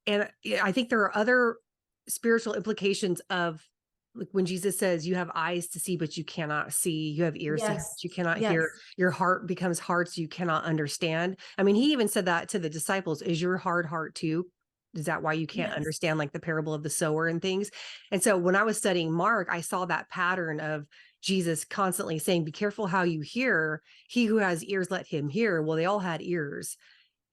And yeah, I think there are other spiritual implications of like when Jesus says you have eyes to see, but you cannot see, you have ears to hear, yes, but you cannot hear, yes, your heart becomes hard, so you cannot understand. I mean, he even said that to the disciples, is your hard heart too? Is that why you can't yes, understand like the parable of the sower and things? And so when I was studying Mark, I saw that pattern of Jesus constantly saying, be careful how you hear. He who has ears, let him hear. Well, they all had ears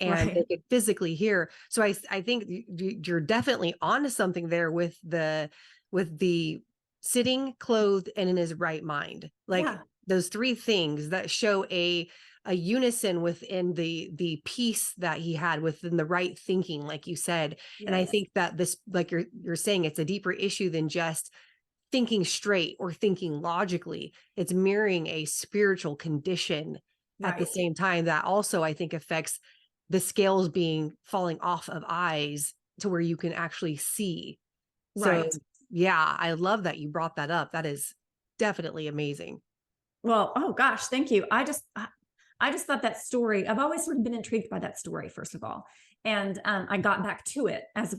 and they right. could physically hear. So I think you're definitely onto something there with the sitting, clothed, and in his right mind. Like Yeah, those three things that show a unison within the peace that he had within the right thinking, like you said. And I yes, think that this, like you're saying, it's a deeper issue than just thinking straight or thinking logically. It's mirroring a spiritual condition at the right, same time that also I think affects the scales being falling off of eyes to where you can actually see. So right. yeah, I love that you brought that up. That is definitely amazing. Well, oh gosh, thank you. I just thought that story, I've always sort of been intrigued by that story, first of all. And I got back to it as,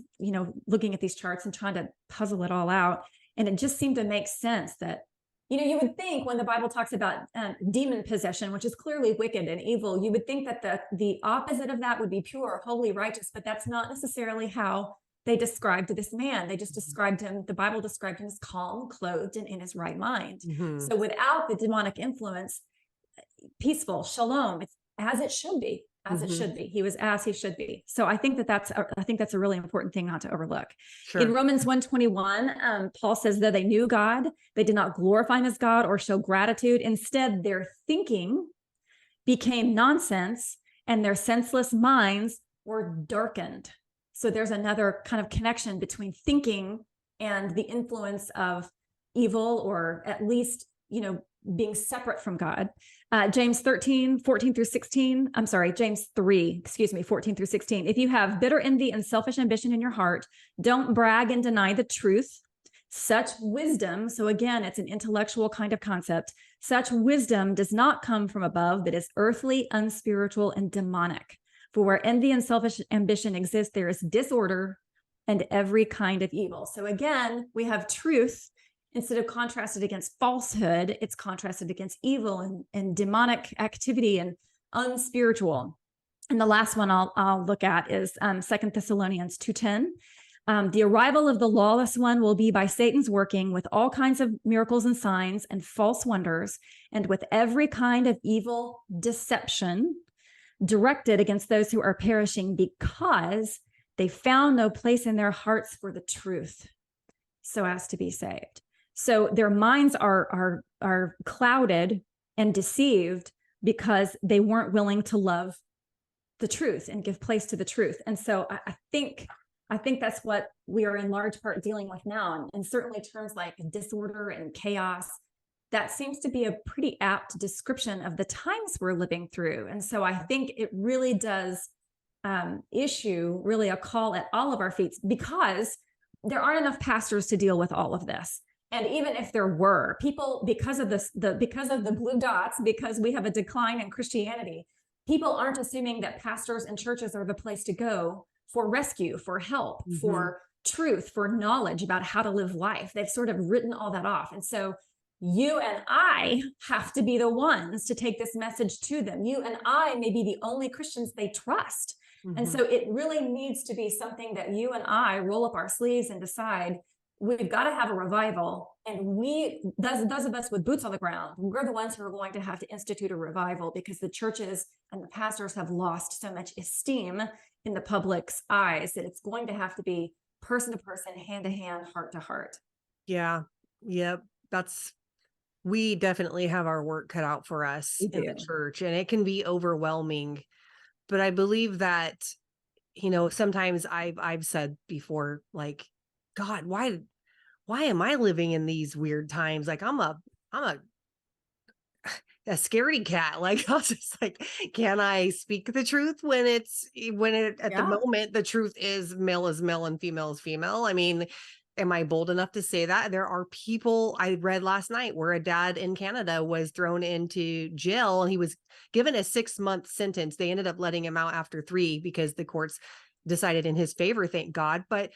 looking at these charts and trying to puzzle it all out. And it just seemed to make sense that, you would think when the Bible talks about demon possession, which is clearly wicked and evil, you would think that the opposite of that would be pure, holy, righteous, but that's not necessarily how they described this man. They just described him, the Bible described him as calm, clothed, and in his right mind. Mm-hmm. So without the demonic influence, peaceful, shalom, it's as it should be, as it Mm-hmm. should be. He was as he should be. So I think that's a really important thing not to overlook. In Sure. Romans 1:21, Paul says that they knew God, they did not glorify him as God or show gratitude. Instead, their thinking became nonsense and their senseless minds were darkened. So there's another kind of connection between thinking and the influence of evil, or at least, being separate from God. James 13, 14 through 16. I'm sorry, James 3, 14 through 16. If you have bitter envy and selfish ambition in your heart, don't brag and deny the truth. Such wisdom, so again, it's an intellectual kind of concept. Such wisdom does not come from above, but is earthly, unspiritual, and demonic. For where envy and selfish ambition exist, there is disorder and every kind of evil. So again, we have truth. Instead of contrasted against falsehood, it's contrasted against evil and demonic activity and unspiritual. And the last one I'll look at is 2 Thessalonians 2:10. The arrival of the lawless one will be by Satan's working with all kinds of miracles and signs and false wonders, and with every kind of evil deception directed against those who are perishing, because they found no place in their hearts for the truth, so as to be saved. So their minds are clouded and deceived because they weren't willing to love the truth and give place to the truth. And so I think that's what we are in large part dealing with now. And certainly terms like disorder and chaos, that seems to be a pretty apt description of the times we're living through. And so I think it really does issue really a call at all of our feet, because there aren't enough pastors to deal with all of this. And even if there were people, because of because of the blue dots, because we have a decline in Christianity, people aren't assuming that pastors and churches are the place to go for rescue, for help, Mm-hmm. for truth, for knowledge about how to live life. They've sort of written all that off. And so you and I have to be the ones to take this message to them. You and I may be the only Christians they trust. Mm-hmm. And so it really needs to be something that you and I roll up our sleeves and decide we've got to have a revival. And those of us with boots on the ground, we're the ones who are going to have to institute a revival, because the churches and the pastors have lost so much esteem in the public's eyes that it's going to have to be person to person, hand to hand, heart to heart. Yeah. Yep. We definitely have our work cut out for us We in the do. church, and it can be overwhelming. But I believe that, sometimes I've said before, like, God, why am I living in these weird times? Like I'm a scaredy cat. Like I was just like, can I speak the truth when it at the Yeah. moment the truth is male and female is female? I mean, am I bold enough to say that? There are people I read last night where a dad in Canada was thrown into jail and he was given a 6-month sentence. They ended up letting him out after 3 because the courts decided in his favor, thank God. But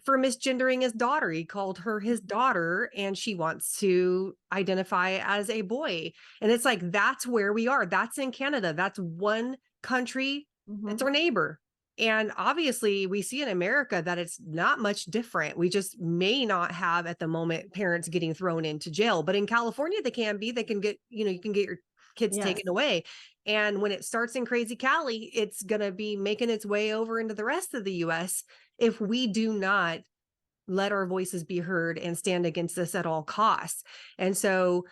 for misgendering his daughter, he called her his daughter and she wants to identify as a boy. And it's like, that's where we are. That's in Canada. That's one country. It's Mhm. our neighbor. And obviously, we see in America that it's not much different. We just may not have at the moment parents getting thrown into jail, but in California, they can be. They can get, you can get your kids Yes. taken away. And when it starts in Crazy Cali, it's going to be making its way over into the rest of the US if we do not let our voices be heard and stand against this at all costs. And so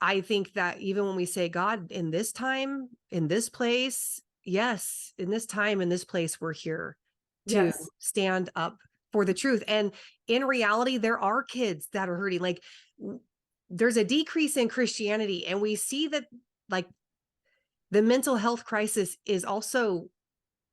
I think that even when we say, God, in this time, in this place, yes, in this time, in this place, we're here to Yes. stand up for the truth. And in reality, there are kids that are hurting. Like there's a decrease in Christianity, and we see that like the mental health crisis is also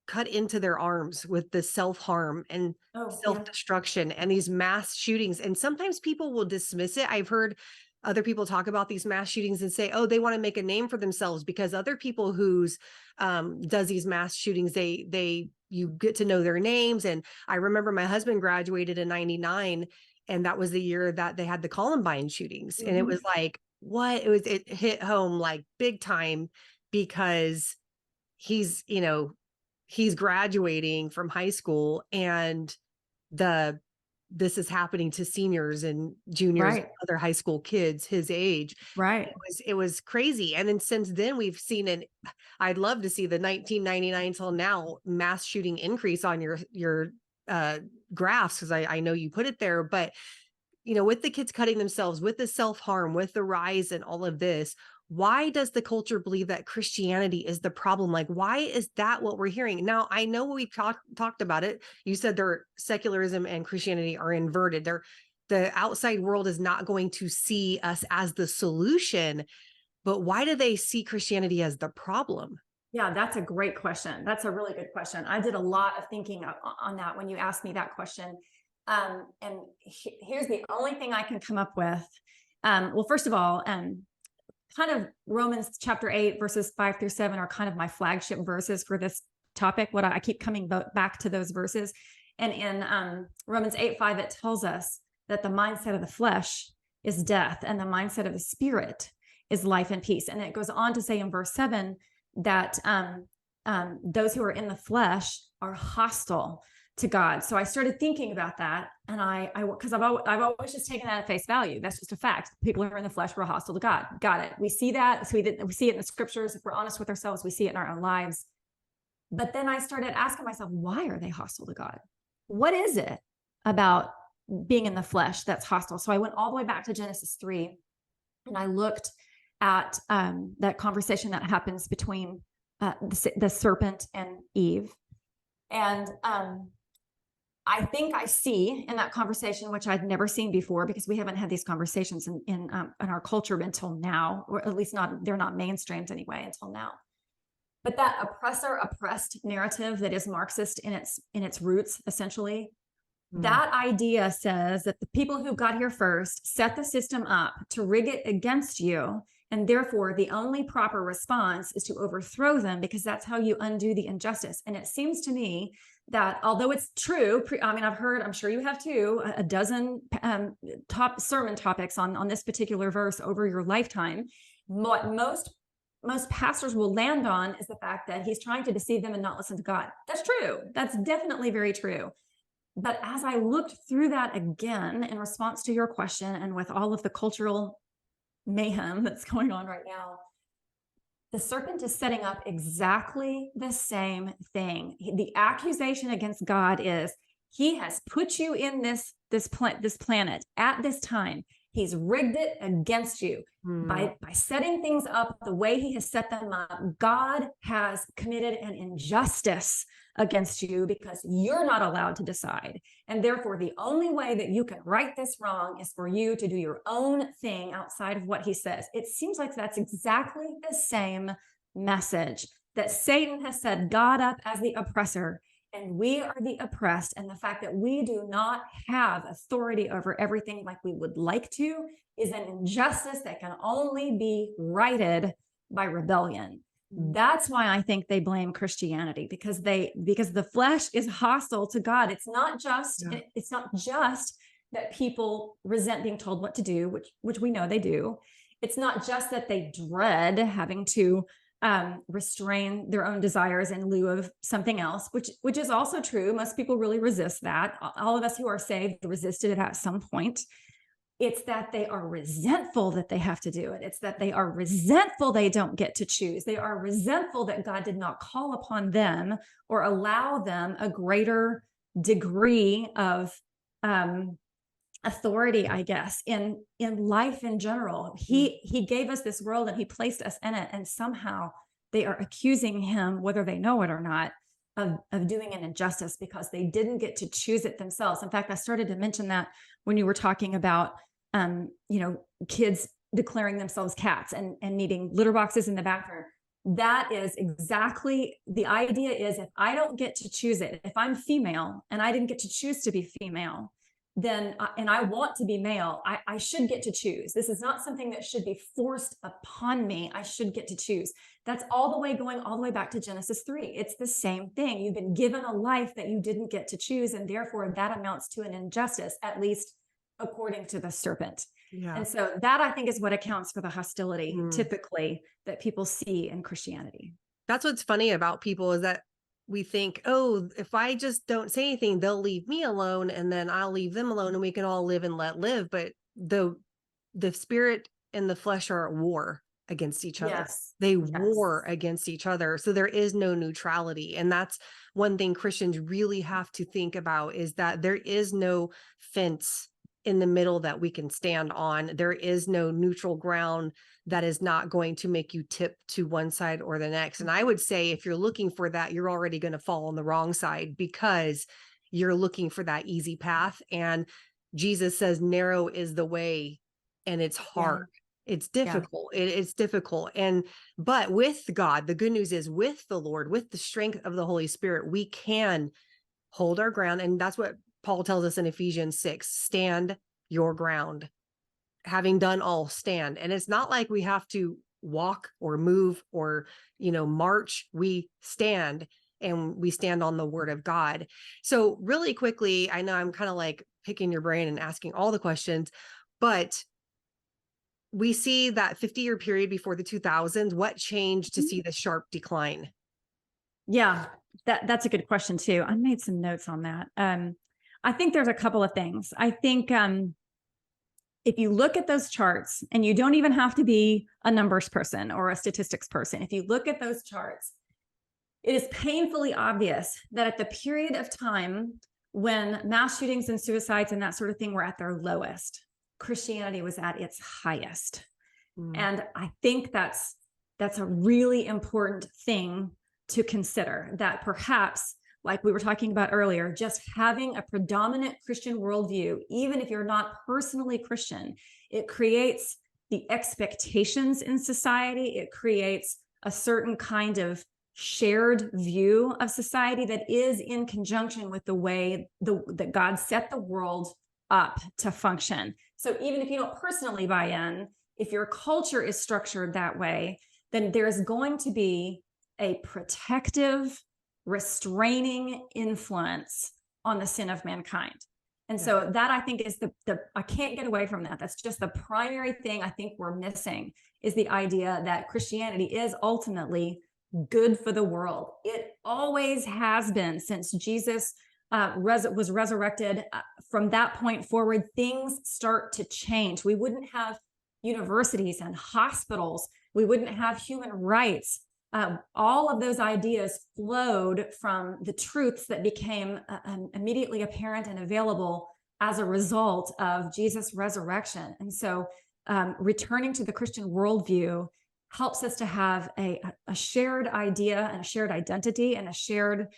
cut into their arms with the self-harm and Oh, yeah. self-destruction and these mass shootings. And sometimes people will dismiss it. I've heard other people talk about these mass shootings and say, oh, they want to make a name for themselves because other people who's does these mass shootings, you get to know their names. And I remember my husband graduated in 99, and that was the year that they had the Columbine shootings. And it Mhm. was like, what? It hit home like big time because he's, he's graduating from high school and the this is happening to seniors and juniors, Right. other high school kids his age. Right. It was crazy. And then since then we've seen I'd love to see the 1999 till now mass shooting increase on your uh graphs, because I know you put it there. But with the kids cutting themselves, with the self-harm, with the rise and all of this, why does the culture believe that Christianity is the problem? Like, why is that what we're hearing? Now, I know we talked about it. You said secularism and Christianity are inverted. The outside world is not going to see us as the solution, but why do they see Christianity as the problem? Yeah, that's a great question. That's a really good question. I did a lot of thinking on that when you asked me that question. And here's the only thing I can come up with. Well, first of all, kind of Romans chapter 8, verses 5-7 are kind of my flagship verses for this topic. What I keep coming back to those verses. And in Romans 8:5, it tells us that the mindset of the flesh is death and the mindset of the spirit is life and peace. And it goes on to say in verse 7 that those who are in the flesh are hostile to God. So I started thinking about that, and because I've always just taken that at face value. That's just a fact. People who are in the flesh were hostile to God. Got it. We see that. So we see it in the scriptures. If we're honest with ourselves, we see it in our own lives. But then I started asking myself, why are they hostile to God? What is it about being in the flesh that's hostile? So I went all the way back to Genesis 3, and I looked at that conversation that happens between the serpent and Eve. And I think I see in that conversation, which I'd never seen before, because we haven't had these conversations in our culture until now, or at least they're not mainstreamed anyway until now. But that oppressed narrative that is Marxist in its roots, essentially, that idea says that the people who got here first set the system up to rig it against you. And therefore, the only proper response is to overthrow them, because that's how you undo the injustice. And it seems to me that although it's true, I'm sure you have too, a dozen top sermon topics on this particular verse over your lifetime. What most pastors will land on is the fact that he's trying to deceive them and not listen to God. That's true. That's definitely very true. But as I looked through that again in response to your question, and with all of the cultural mayhem that's going on right now, the serpent is setting up exactly the same thing. The accusation against God is he has put you in this planet at this time. He's rigged it against you. Mm. By setting things up the way he has set them up, God has committed an injustice against you because you're not allowed to decide. And therefore, the only way that you can right this wrong is for you to do your own thing outside of what he says. It seems like that's exactly the same message, that Satan has set God up as the oppressor and we are the oppressed. And the fact that we do not have authority over everything like we would like to is an injustice that can only be righted by rebellion. That's why I think they blame Christianity, because the flesh is hostile to God. It's not just that people resent being told what to do, which we know they do. It's not just that they dread having to restrain their own desires in lieu of something else, which is also true. Most people really resist that. All of us who are saved resisted it at some point. It's that they are resentful that they have to do it. It's that they are resentful they don't get to choose. They are resentful that God did not call upon them or allow them a greater degree of authority, I guess, in life in general. He gave us this world and he placed us in it, and somehow they are accusing him, whether they know it or not, of doing an injustice because they didn't get to choose it themselves. In fact, I started to mention that when you were talking about kids declaring themselves cats and needing litter boxes in the bathroom. That is exactly the idea. Is if I don't get to choose it, if I'm female and I didn't get to choose to be female, then and I want to be male, I should get to choose. This is not something that should be forced upon me. I should get to choose. That's going all the way back to Genesis 3. It's the same thing. You've been given a life that you didn't get to choose, and therefore that amounts to an injustice, at least according to the serpent. Yeah. And so that, I think, is what accounts for the hostility typically that people see in Christianity. That's what's funny about people, is that we think, oh, if I just don't say anything, they'll leave me alone and then I'll leave them alone and we can all live and let live. But the spirit and the flesh are at war against each other. Yes. They war against each other. So there is no neutrality. And that's one thing Christians really have to think about, is that there is no fence in the middle that we can stand on. There is no neutral ground that is not going to make you tip to one side or the next. And I would say if you're looking for that, you're already going to fall on the wrong side, because you're looking for that easy path. And Jesus says narrow is the way and it's hard. It's difficult. It's difficult. But with God, the good news is, with the Lord, with the strength of the Holy Spirit, we can hold our ground. And that's what Paul tells us in Ephesians 6, stand your ground. Having done all, stand. And it's not like we have to walk or move or, march. We stand, and we stand on the word of God. So really quickly, I know I'm kind of like picking your brain and asking all the questions, but we see that 50-year period before the 2000s. What changed to see the sharp decline? Yeah, that's a good question too. I made some notes on that. I think there's a couple of things. I think if you look at those charts, and you don't even have to be a numbers person or a statistics person, if you look at those charts, it is painfully obvious that at the period of time when mass shootings and suicides and that sort of thing were at their lowest, Christianity was at its highest. And I think that's a really important thing to consider, that perhaps, like we were talking about earlier, just having a predominant Christian worldview, even if you're not personally Christian, it creates the expectations in society. It creates a certain kind of shared view of society that is in conjunction with the way that God set the world up to function. So even if you don't personally buy in, if your culture is structured that way, then there's going to be a protective, restraining influence on the sin of mankind. And so that, I think, is I can't get away from that. That's just the primary thing I think we're missing, is the idea that Christianity is ultimately good for the world. It always has been since Jesus was resurrected. From that point forward, things start to change. We wouldn't have universities and hospitals. We wouldn't have human rights. All of those ideas flowed from the truths that became immediately apparent and available as a result of Jesus' resurrection. And so returning to the Christian worldview helps us to have a shared idea and a shared identity and a shared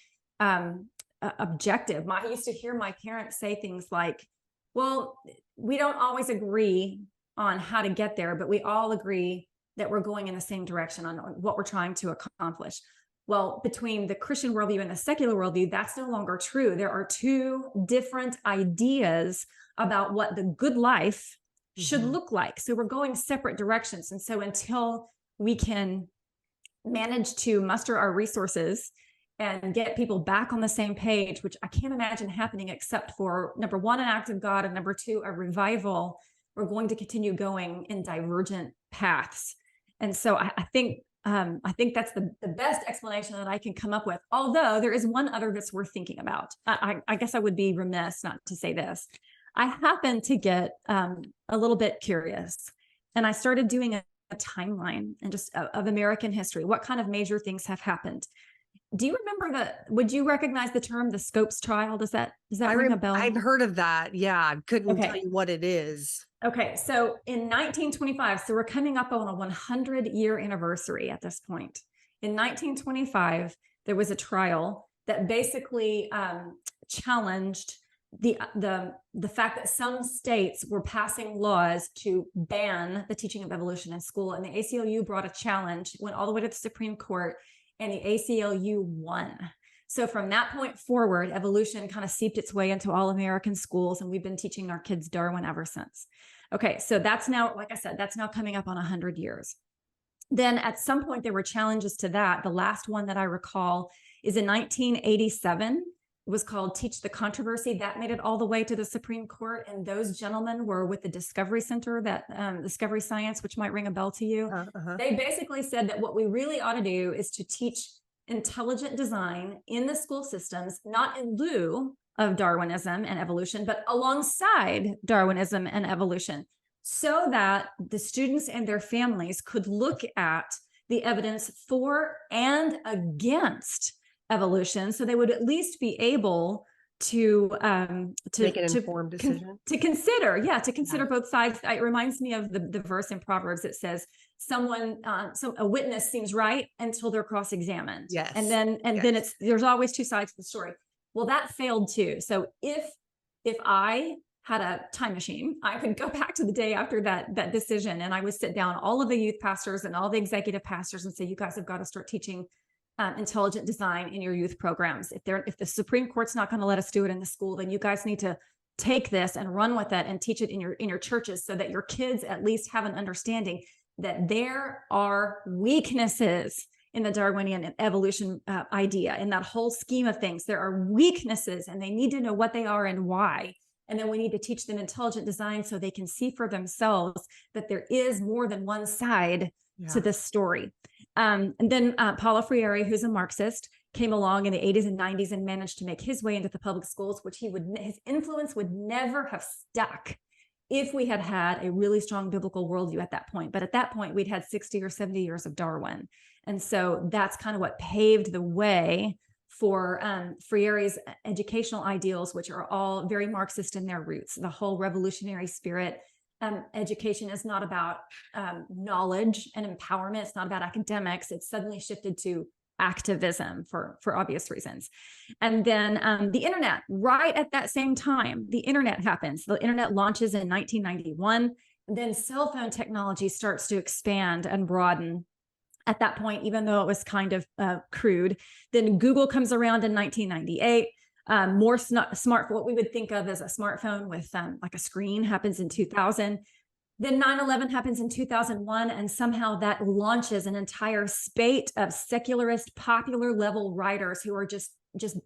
objective. I used to hear my parents say things like, well, we don't always agree on how to get there, but we all agree that we're going in the same direction on what we're trying to accomplish. Well, between the Christian worldview and the secular worldview, that's no longer true. There are two different ideas about what the good life should look like. So we're going separate directions. And so until we can manage to muster our resources and get people back on the same page, which I can't imagine happening except for, number one, an act of God, and number two, a revival, we're going to continue going in divergent paths. And so I think that's the best explanation that I can come up with. Although there is one other that's worth thinking about. I guess I would be remiss not to say this. I happened to get a little bit curious, and I started doing a timeline and just of American history. What kind of major things have happened? Do you remember would you recognize the term, the Scopes trial? Does that ring a bell? I've heard of that. Yeah. I couldn't tell you what it is. Okay. So in 1925, so we're coming up on a 100-year anniversary at this point. In 1925, there was a trial that basically challenged the fact that some states were passing laws to ban the teaching of evolution in school. And the ACLU brought a challenge, went all the way to the Supreme Court, and the ACLU won. So from that point forward, evolution kind of seeped its way into all American schools, and we've been teaching our kids Darwin ever since. Okay, so that's now, like I said, that's now coming up on 100 years. Then at some point, there were challenges to that. The last one that I recall is in 1987. It was called Teach the Controversy. That made it all the way to the Supreme Court. And those gentlemen were with the Discovery Center, that Discovery Science, which might ring a bell to you. They basically said that what we really ought to do is to teach intelligent design in the school systems, not in lieu of Darwinism and evolution, but alongside Darwinism and evolution, so that the students and their families could look at the evidence for and against evolution, so they would at least be able to make an informed decision, to consider both sides. It reminds me of the verse in Proverbs that says, a witness seems right until they're cross-examined. Yes. And then there's always two sides to the story. Well, that failed too. So if I had a time machine, I could go back to the day after that decision, and I would sit down all of the youth pastors and all the executive pastors and say, you guys have got to start teaching intelligent design in your youth programs. If the Supreme Court's not going to let us do it in the school, then you guys need to take this and run with it and teach it in your churches, so that your kids at least have an understanding that there are weaknesses in the Darwinian evolution idea. In that whole scheme of things, there are weaknesses, and they need to know what they are and why. And then we need to teach them intelligent design so they can see for themselves that there is more than one side to this story. And then Paulo Freire, who's a Marxist, came along in the 80s and 90s and managed to make his way into the public schools, which his influence would never have stuck if we had had a really strong biblical worldview at that point. But at that point, we'd had 60 or 70 years of Darwin. And so that's kind of what paved the way for Freire's educational ideals, which are all very Marxist in their roots. The whole revolutionary spirit. Education is not about knowledge and empowerment. It's not about academics. It's suddenly shifted to activism for obvious reasons. And then the internet, right at that same time, the internet happens. The internet launches in 1991. Then cell phone technology starts to expand and broaden. At that point, even though it was kind of crude, then Google comes around in 1998. More smart, what we would think of as a smartphone with like a screen, happens in 2000. Then 9/11 happens in 2001, and somehow that launches an entire spate of secularist, popular level writers who are just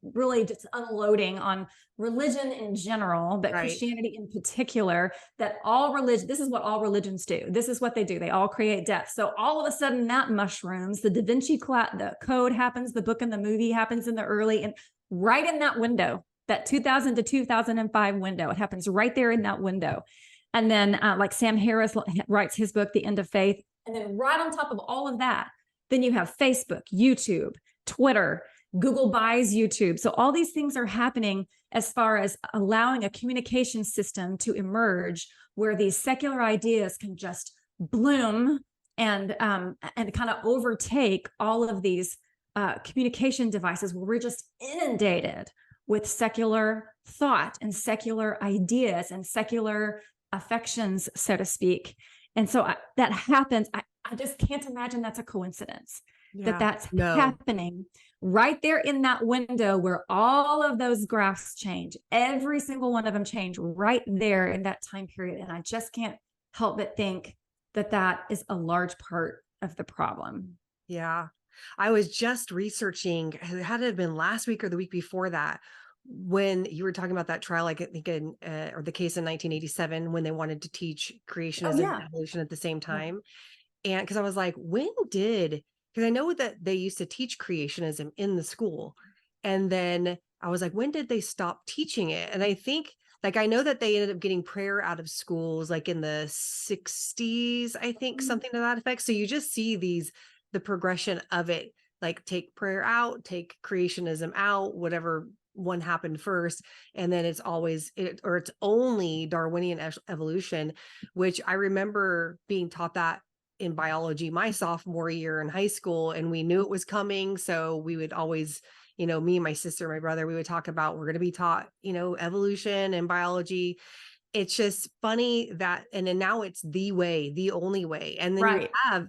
really unloading on religion in general, but Christianity in particular, that all religion, this is what all religions do. This is what they do. They all create death. So all of a sudden that mushrooms, the Da Vinci the Code happens, the book and the movie happens in the early, and right in that window, that 2000 to 2005 window, it happens right there in that window. And then like Sam Harris writes his book, The End of Faith. And then right on top of all of that, then you have Facebook, YouTube, Twitter, Google buys YouTube. So all these things are happening as far as allowing a communication system to emerge where these secular ideas can just bloom and kind of overtake all of these communication devices where we're just inundated with secular thought and secular ideas and secular affections, so to speak. And so that happens. I just can't imagine that's a coincidence that Yeah. that's No. happening right there in that window where all of those graphs change. Every single one of them change right there in that time period. And I just can't help but think that that is a large part of the problem. Yeah. I was just researching, it had to have been last week or the week before that, when you were talking about that trial, like I think in, or the case in 1987, when they wanted to teach Oh, creationism and yeah. evolution at the same Yeah. time. And because I was like, because I know that they used to teach creationism in the school. And then I was like, when did they stop teaching it? And I think, like, I know that they ended up getting prayer out of schools, like in the 60s, I think, something to that effect. So you just see the progression of it, like take prayer out, take creationism out, whatever one happened first. And then it's only Darwinian evolution, which I remember being taught that in biology my sophomore year in high school, and we knew it was coming. So we would always, me and my sister, my brother, we would talk about, we're going to be taught, evolution and biology. It's just funny that, and then now it's the only way. And then you Right. have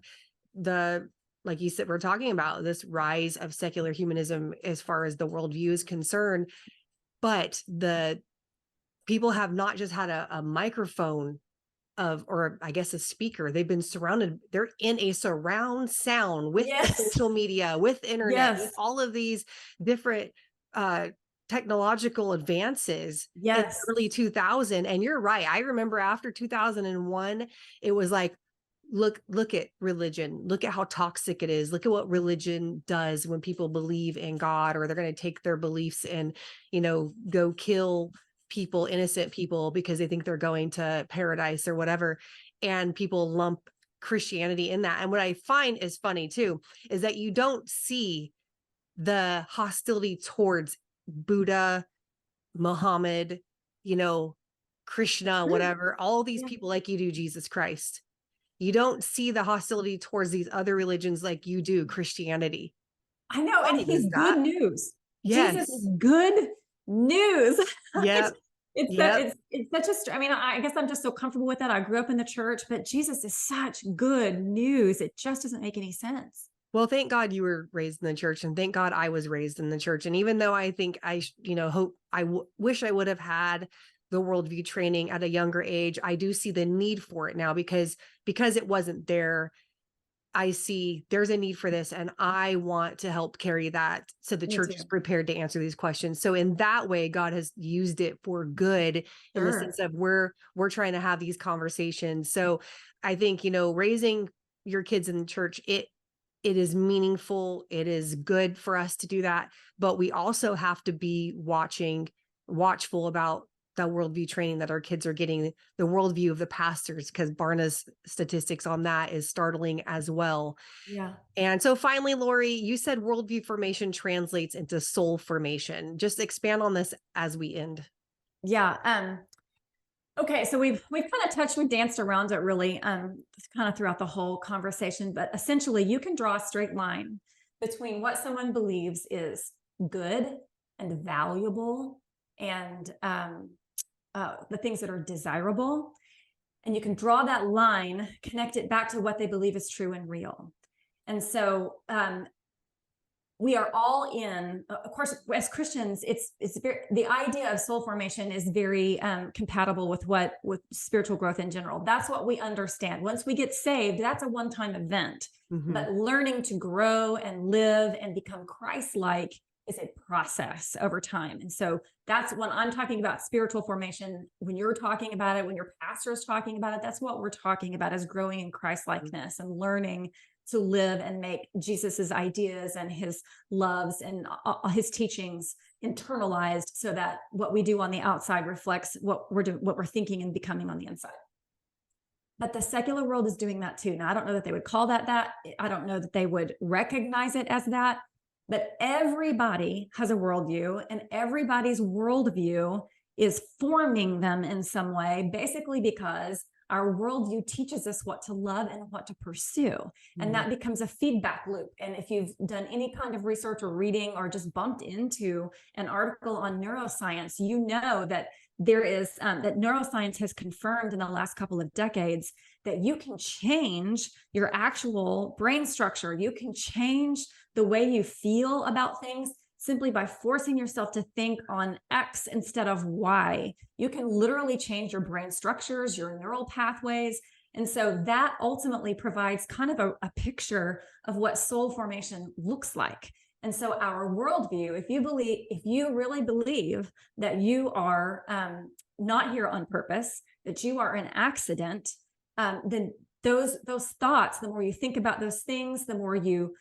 like you said, we're talking about this rise of secular humanism as far as the worldview is concerned, but the people have not just had a microphone or I guess a speaker. They've been surrounded. They're in a surround sound with the Yes. social media, with internet, with Yes. all of these different technological advances in the Yes. early 2000. And you're right. I remember after 2001, it was like, look at religion. Look at how toxic it is. Look at what religion does when people believe in God, or they're going to take their beliefs and, go kill people, innocent people, because they think they're going to paradise or whatever. And people lump Christianity in that. And what I find is funny too, is that you don't see the hostility towards Buddha, Muhammad, Krishna, True. whatever, all these Yeah. people like you do Jesus Christ. You don't see the hostility towards these other religions like you do Christianity. I know. And Why he's is good that? news. Jesus is Yes. good news. Yep. Yep. It's such a, I mean, I guess I'm just so comfortable with that. I grew up in the church, but Jesus is such good news. It just doesn't make any sense. Well, thank God you were raised in the church, and thank God I was raised in the church. And even though I think wish I would have had the worldview training at a younger age, I do see the need for it now because it wasn't there. I see there's a need for this, and I want to help carry that so the Me church is too. prepared to answer these questions. So in that way, God has used it for good in the sense Sure. of we're trying to have these conversations. So I think, raising your kids in the church, it is meaningful. It is good for us to do that, but we also have to be watchful about the worldview training that our kids are getting, the worldview of the pastors, because Barna's statistics on that is startling as well. Yeah. And so finally, Lori, you said worldview formation translates into soul formation. Just expand on this as we end. Yeah. Okay, so we've kind of touched, we've danced around it really kind of throughout the whole conversation, but essentially you can draw a straight line between what someone believes is good and valuable and the things that are desirable. And you can draw that line, connect it back to what they believe is true and real. And so we are all in, of course, as Christians, it's very, the idea of soul formation is very compatible with spiritual growth in general. That's what we understand. Once we get saved, that's a one-time event. Mm-hmm. But learning to grow and live and become Christ-like is a process over time. And so that's when I'm talking about spiritual formation. When you're talking about it, when your pastor is talking about it, that's what we're talking about, is growing in Christ-likeness and learning to live and make Jesus's ideas and his loves and his teachings internalized, so that what we do on the outside reflects what we're doing, what we're thinking and becoming on the inside. But the secular world is doing that too. Now, I don't know that they would call that. I don't know that they would recognize it as that, But everybody has a worldview, and everybody's worldview is forming them in some way, basically because our worldview teaches us what to love and what to pursue. And that becomes a feedback loop. And if you've done any kind of research or reading or just bumped into an article on neuroscience, you know that there is that neuroscience has confirmed in the last couple of decades that you can change your actual brain structure. You can change the way you feel about things simply by forcing yourself to think on X instead of Y. You can literally change your brain structures, your neural pathways. And so that ultimately provides kind of a picture of what soul formation looks like. And so our worldview, if you really believe that you are not here on purpose, that you are an accident, then those thoughts, the more you think about those things, the more you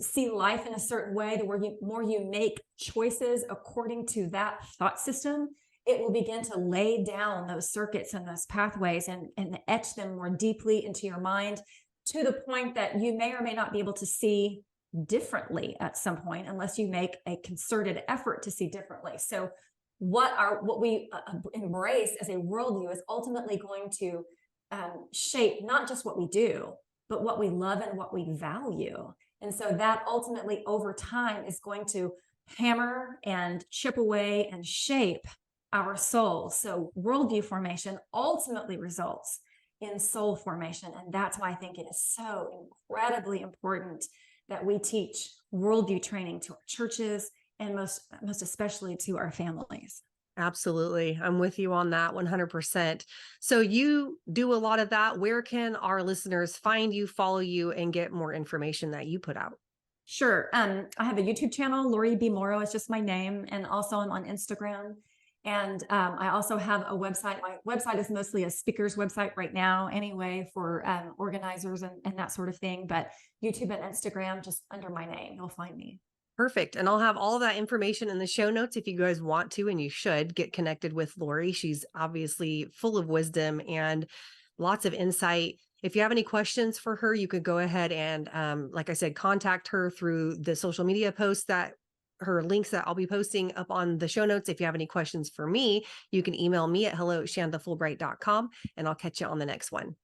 see life in a certain way, the more you make choices according to that thought system, it will begin to lay down those circuits and those pathways and etch them more deeply into your mind, to the point that you may or may not be able to see differently at some point unless you make a concerted effort to see differently. So what we embrace as a worldview is ultimately going to shape not just what we do, but what we love and what we value. And so that ultimately over time is going to hammer and chip away and shape our soul. So worldview formation ultimately results in soul formation. And that's why I think it is so incredibly important that we teach worldview training to our churches and most especially to our families. Absolutely. I'm with you on that 100%. So you do a lot of that. Where can our listeners find you, follow you, and get more information that you put out? Sure. I have a YouTube channel, Lori B. Morrow is just my name. And also I'm on Instagram. And I also have a website. My website is mostly a speaker's website right now anyway, for organizers and that sort of thing. But YouTube and Instagram, just under my name, you'll find me. Perfect. And I'll have all of that information in the show notes if you guys want to, and you should get connected with Lori. She's obviously full of wisdom and lots of insight. If you have any questions for her, you could go ahead and, like I said, contact her through the social media posts that her links that I'll be posting up on the show notes. If you have any questions for me, you can email me at hello@shandafulbright.com, and I'll catch you on the next one.